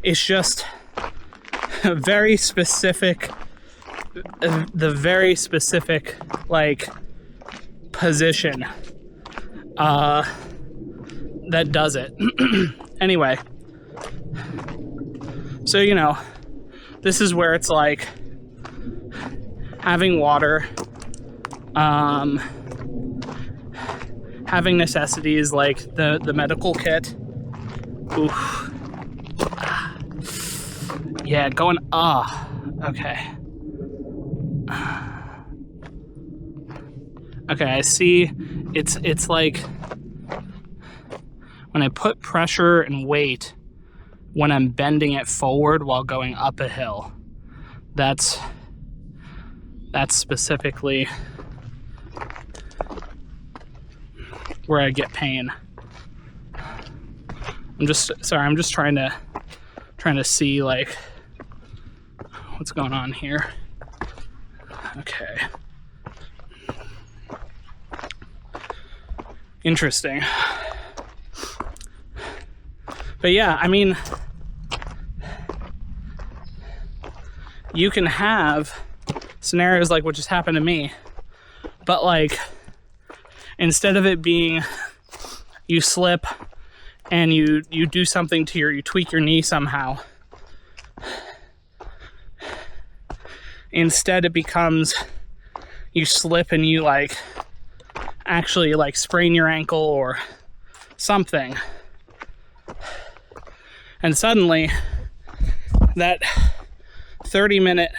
It's just a very specific, the very specific like position that does it. Anyway, so you know, this is where it's like having water, having necessities like the medical kit. Oof. Yeah, going, okay. Okay, I see. It's like when I put pressure and weight when I'm bending it forward while going up a hill. That's specifically where I get pain. I'm just trying to see like what's going on here. Okay. Interesting. But yeah, I mean, you can have scenarios like what just happened to me, but like instead of it being you slip and you do something to you tweak your knee somehow, instead it becomes you slip and you like actually like sprain your ankle or something, and suddenly that 30-minute,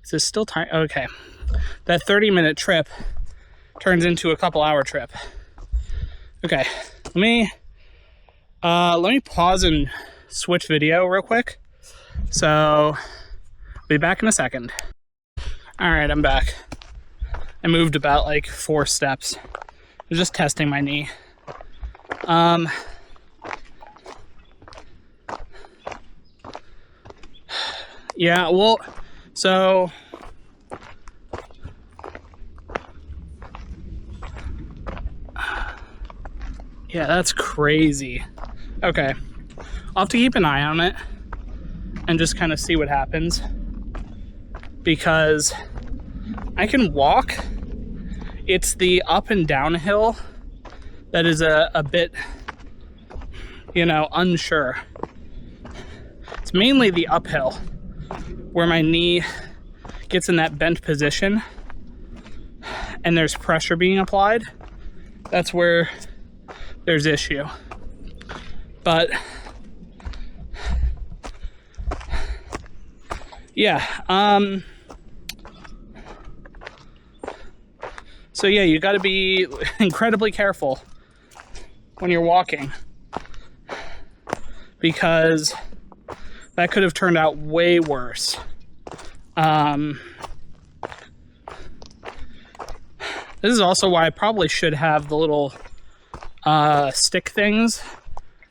is this still time? Okay, that 30-minute trip turns into a couple-hour trip. Okay, let me pause and switch video real quick. So I'll be back in a second. All right, I'm back. I moved about like 4 steps. I was just testing my knee. Yeah, well, so yeah, that's crazy. Okay, I'll have to keep an eye on it and just kind of see what happens, because I can walk. It's the up and downhill that is a bit, unsure. It's mainly the uphill where my knee gets in that bent position and there's pressure being applied. That's where there's issue. But yeah, so yeah, you got to be incredibly careful when you're walking, because that could have turned out way worse. This is also why I probably should have the little stick things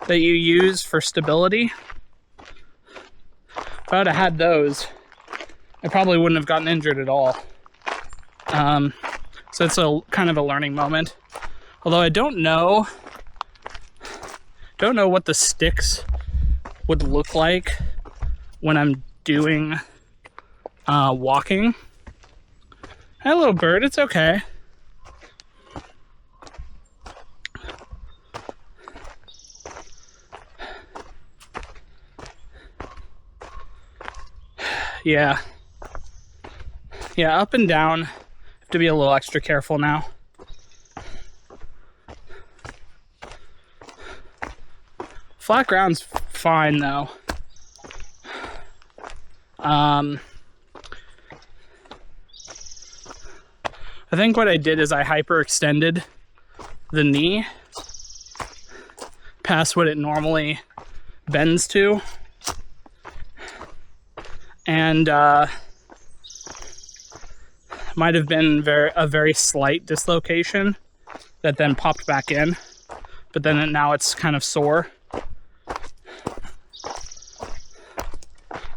that you use for stability. If I would have had those, I probably wouldn't have gotten injured at all. So it's a kind of a learning moment. Although I don't know what the sticks would look like when I'm doing walking. Hi, little bird, it's okay. Yeah, up and down. Have to be a little extra careful now. Flat ground's fine though. I think what I did is I hyperextended the knee past what it normally bends to. And might have been a very slight dislocation that then popped back in, but then now it's kind of sore.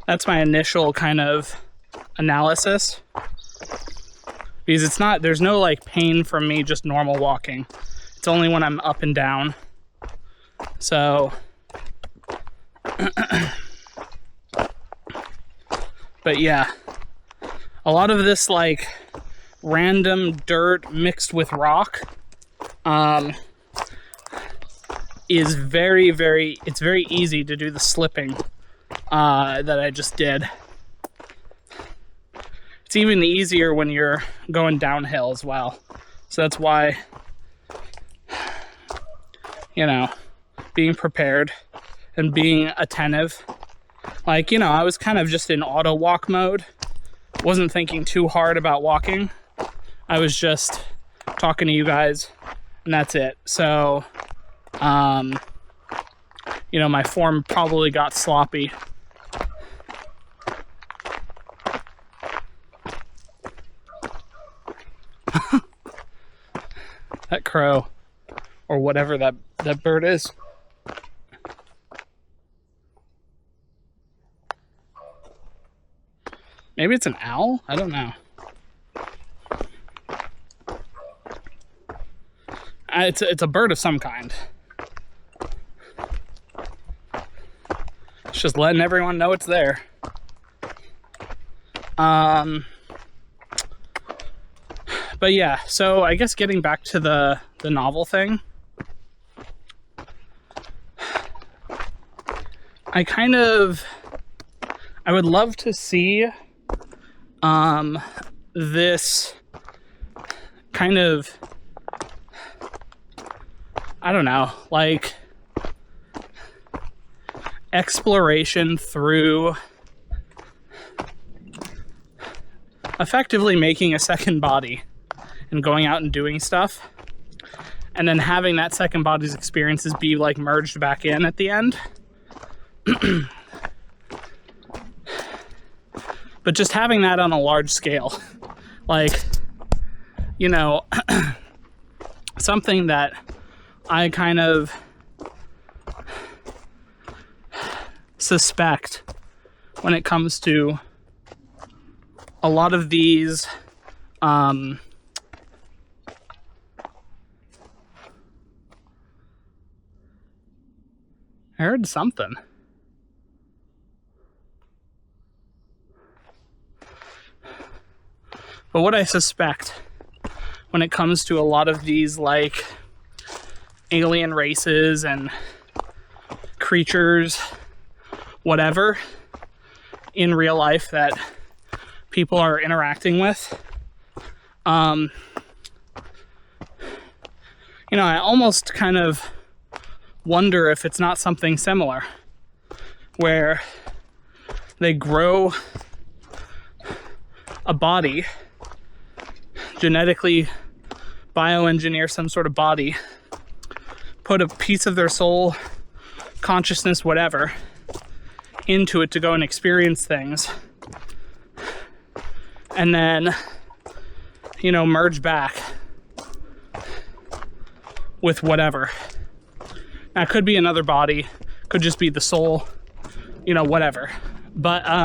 That's my initial kind of analysis, because there's no like pain from me just normal walking. It's only when I'm up and down. So but yeah, a lot of this like random dirt mixed with rock is very, it's very easy to do the slipping that I just did. It's even easier when you're going downhill as well. So that's why being prepared and being attentive. Like, I was kind of just in auto walk mode. Wasn't thinking too hard about walking. I was just talking to you guys, and that's it. So, my form probably got sloppy. That crow, or whatever that bird is. Maybe it's an owl? I don't know. It's a bird of some kind. It's just letting everyone know it's there. But yeah, so I guess getting back to the novel thing, I would love to see this kind of, I don't know, like exploration through effectively making a second body and going out and doing stuff, and then having that second body's experiences be like merged back in at the end. But just having that on a large scale, like, something that I kind of suspect when it comes to a lot of these I heard something. But what I suspect when it comes to a lot of these, like, alien races and creatures, whatever, in real life that people are interacting with, I almost kind of wonder if it's not something similar, where they grow a body, genetically bioengineer some sort of body, put a piece of their soul, consciousness, whatever, into it to go and experience things, and then, merge back with whatever. That could be another body, could just be the soul, whatever. But, I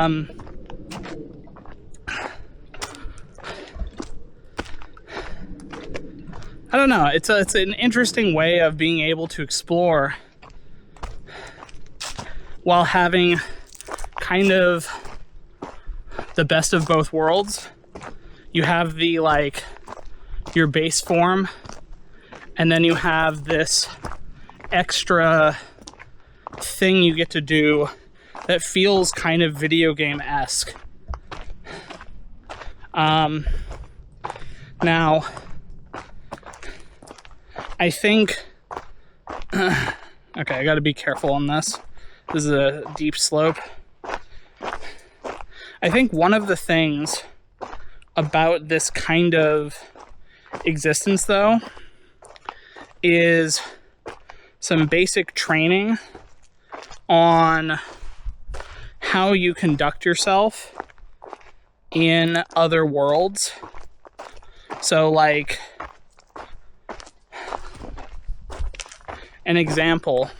don't know. It's an interesting way of being able to explore while having kind of the best of both worlds. You have the, like, your base form, and then you have this extra thing you get to do that feels kind of video game-esque. Now, I think, okay, I gotta be careful on this. This is a deep slope. I think one of the things about this kind of existence, though, is some basic training on how you conduct yourself in other worlds. So, like, an example,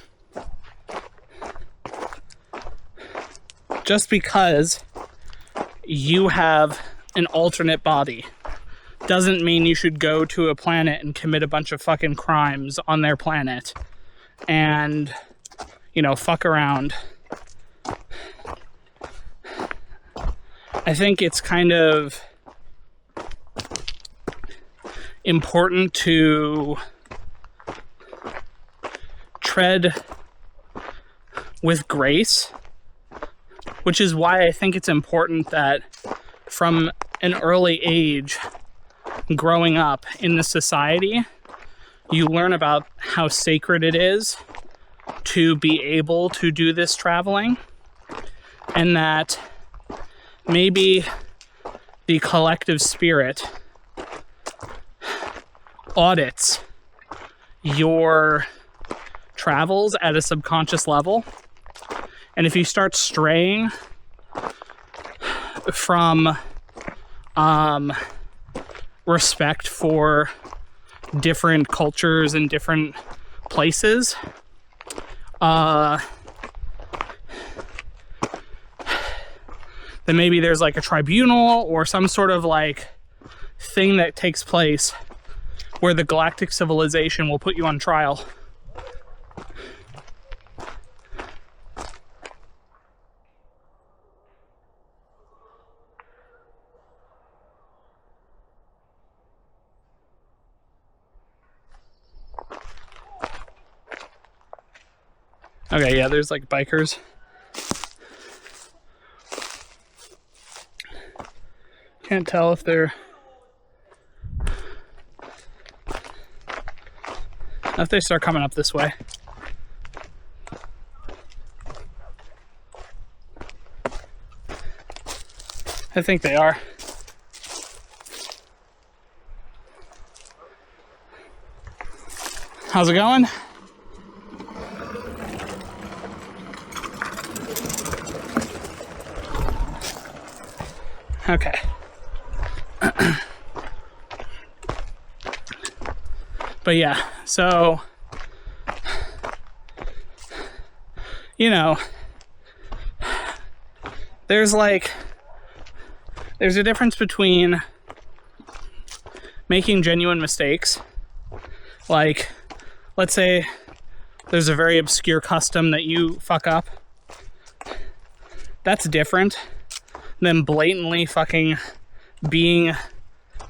just because you have an alternate body doesn't mean you should go to a planet and commit a bunch of fucking crimes on their planet and, fuck around. I think it's kind of important to tread with grace, which is why I think it's important that from an early age, growing up in the society, you learn about how sacred it is to be able to do this traveling, and that maybe the collective spirit audits your travels at a subconscious level. And if you start straying from respect for different cultures and different places, then maybe there's like a tribunal or some sort of like thing that takes place where the galactic civilization will put you on trial. Okay, yeah, there's like bikers. Can't tell if they're... if they start coming up this way. I think they are. How's it going? Okay. But yeah, so, you know, there's a difference between making genuine mistakes. Like, let's say there's a very obscure custom that you fuck up. That's different than blatantly fucking being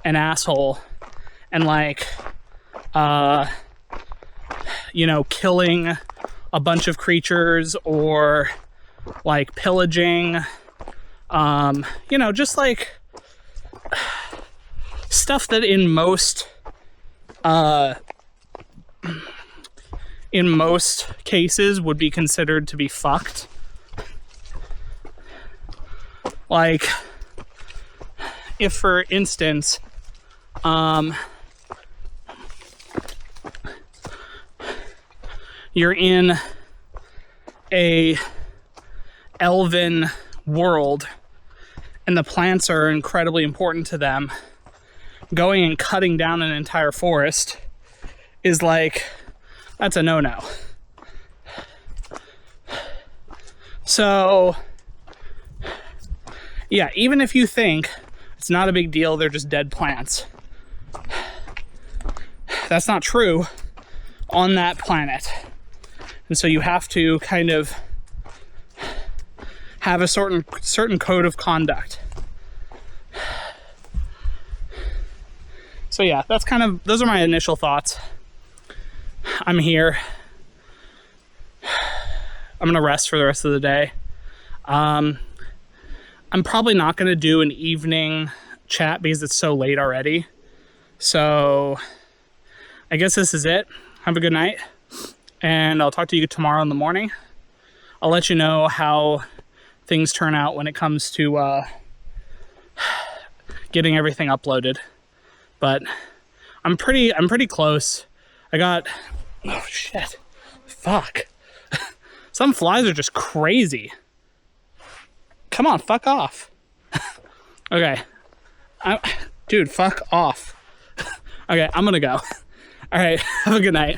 an asshole and like, you know, killing a bunch of creatures or like pillaging, you know, just like stuff that in most cases would be considered to be fucked. Like, if for instance, you're in a elven world and the plants are incredibly important to them, going and cutting down an entire forest is like, that's a no-no. So, yeah, even if you think it's not a big deal, they're just dead plants, that's not true on that planet. And so you have to kind of have a certain code of conduct. So yeah, that's kind of, those are my initial thoughts. I'm here. I'm gonna rest for the rest of the day. I'm probably not gonna do an evening chat because it's so late already. So I guess this is it. Have a good night. And I'll talk to you tomorrow in the morning. I'll let you know how things turn out when it comes to getting everything uploaded. But I'm pretty close. I got, oh shit, fuck. Some flies are just crazy. Come on, fuck off. Okay, dude, fuck off. Okay, I'm gonna go. All right, have a good night.